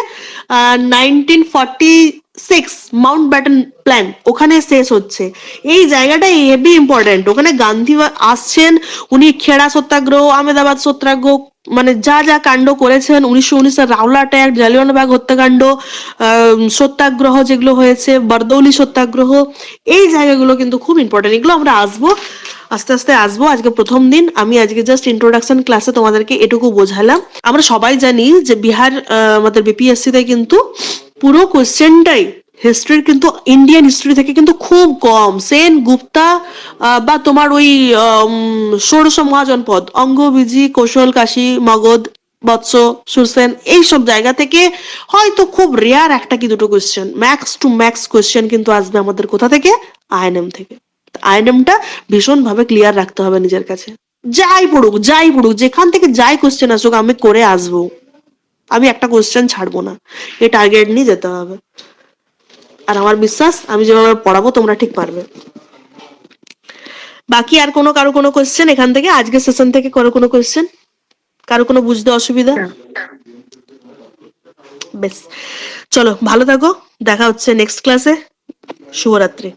1946 মাউন্ট ব্যাটেন প্ল্যান ওখানে শেষ হচ্ছে। এই জায়গাটা হেভি ইম্পর্টেন্ট। ওখানে গান্ধী আসছেন, উনি খেড়া সত্যাগ্রহ, আহমেদাবাদ সত্যাগ্রহ, মানে যা যা কাণ্ড করেছেন, 1919-এর রাওলাট অ্যাক্ট, জালিয়ানবাগ হত্যাকাণ্ড, সত্যাগ্রহ যেগুলো হয়েছে, বারদৌলি সত্যাগ্রহ, এই জায়গাগুলো কিন্তু খুব ইম্পর্টেন্ট। এগুলো আমরা আসবো, আস্তে আস্তে আসবো। আজকে প্রথম দিন, আমি আজকে জাস্ট ইন্ট্রোডাকশন ক্লাসে তোমাদেরকে এটুকু বোঝালাম। আমরা সবাই জানি যে বিহার আমাদের বিপিএসসি তে কিন্তু পুরো কোশ্চেনটাই হিস্ট্রির, কিন্তু ইন্ডিয়ান হিস্ট্রি থেকে কিন্তু খুব কম। সেন, গুপ্তা বা তোমার ওই ষোড়শ মহাজনপদ, অঙ্গ, বিজি, কৌশল, কাশী, মগধ, বৎস, সুরসেন, এইসব জায়গা থেকে হয়তো খুব রেয়ার একটা কি দুটো question, max to max question কিন্তু আসবে আমাদের কোথা থেকে, আইএনএম থেকে। আইএনএমটা ভীষণ ভাবে ক্লিয়ার রাখতে হবে নিজের কাছে। যাই পড়ুক যেখান থেকে যাই কোশ্চেন আসুক, আমি করে আসবো, আমি একটা কোশ্চেন ছাড়বো না, এই টার্গেট নিয়ে যেতে হবে। আর আমার বিশ্বাস আমি যেভাবে পড়াবো তোমরা ঠিক পারবে। বাকি আর কারো কোনো কোশ্চেন এখান থেকে, আজকের সেশন থেকে কোনো কোশ্চেন, কারো কোনো বুঝতে অসুবিধা? বেশ, চলো ভালো থাকো, দেখা হচ্ছে নেক্সট ক্লাসে। শুভরাত্রি।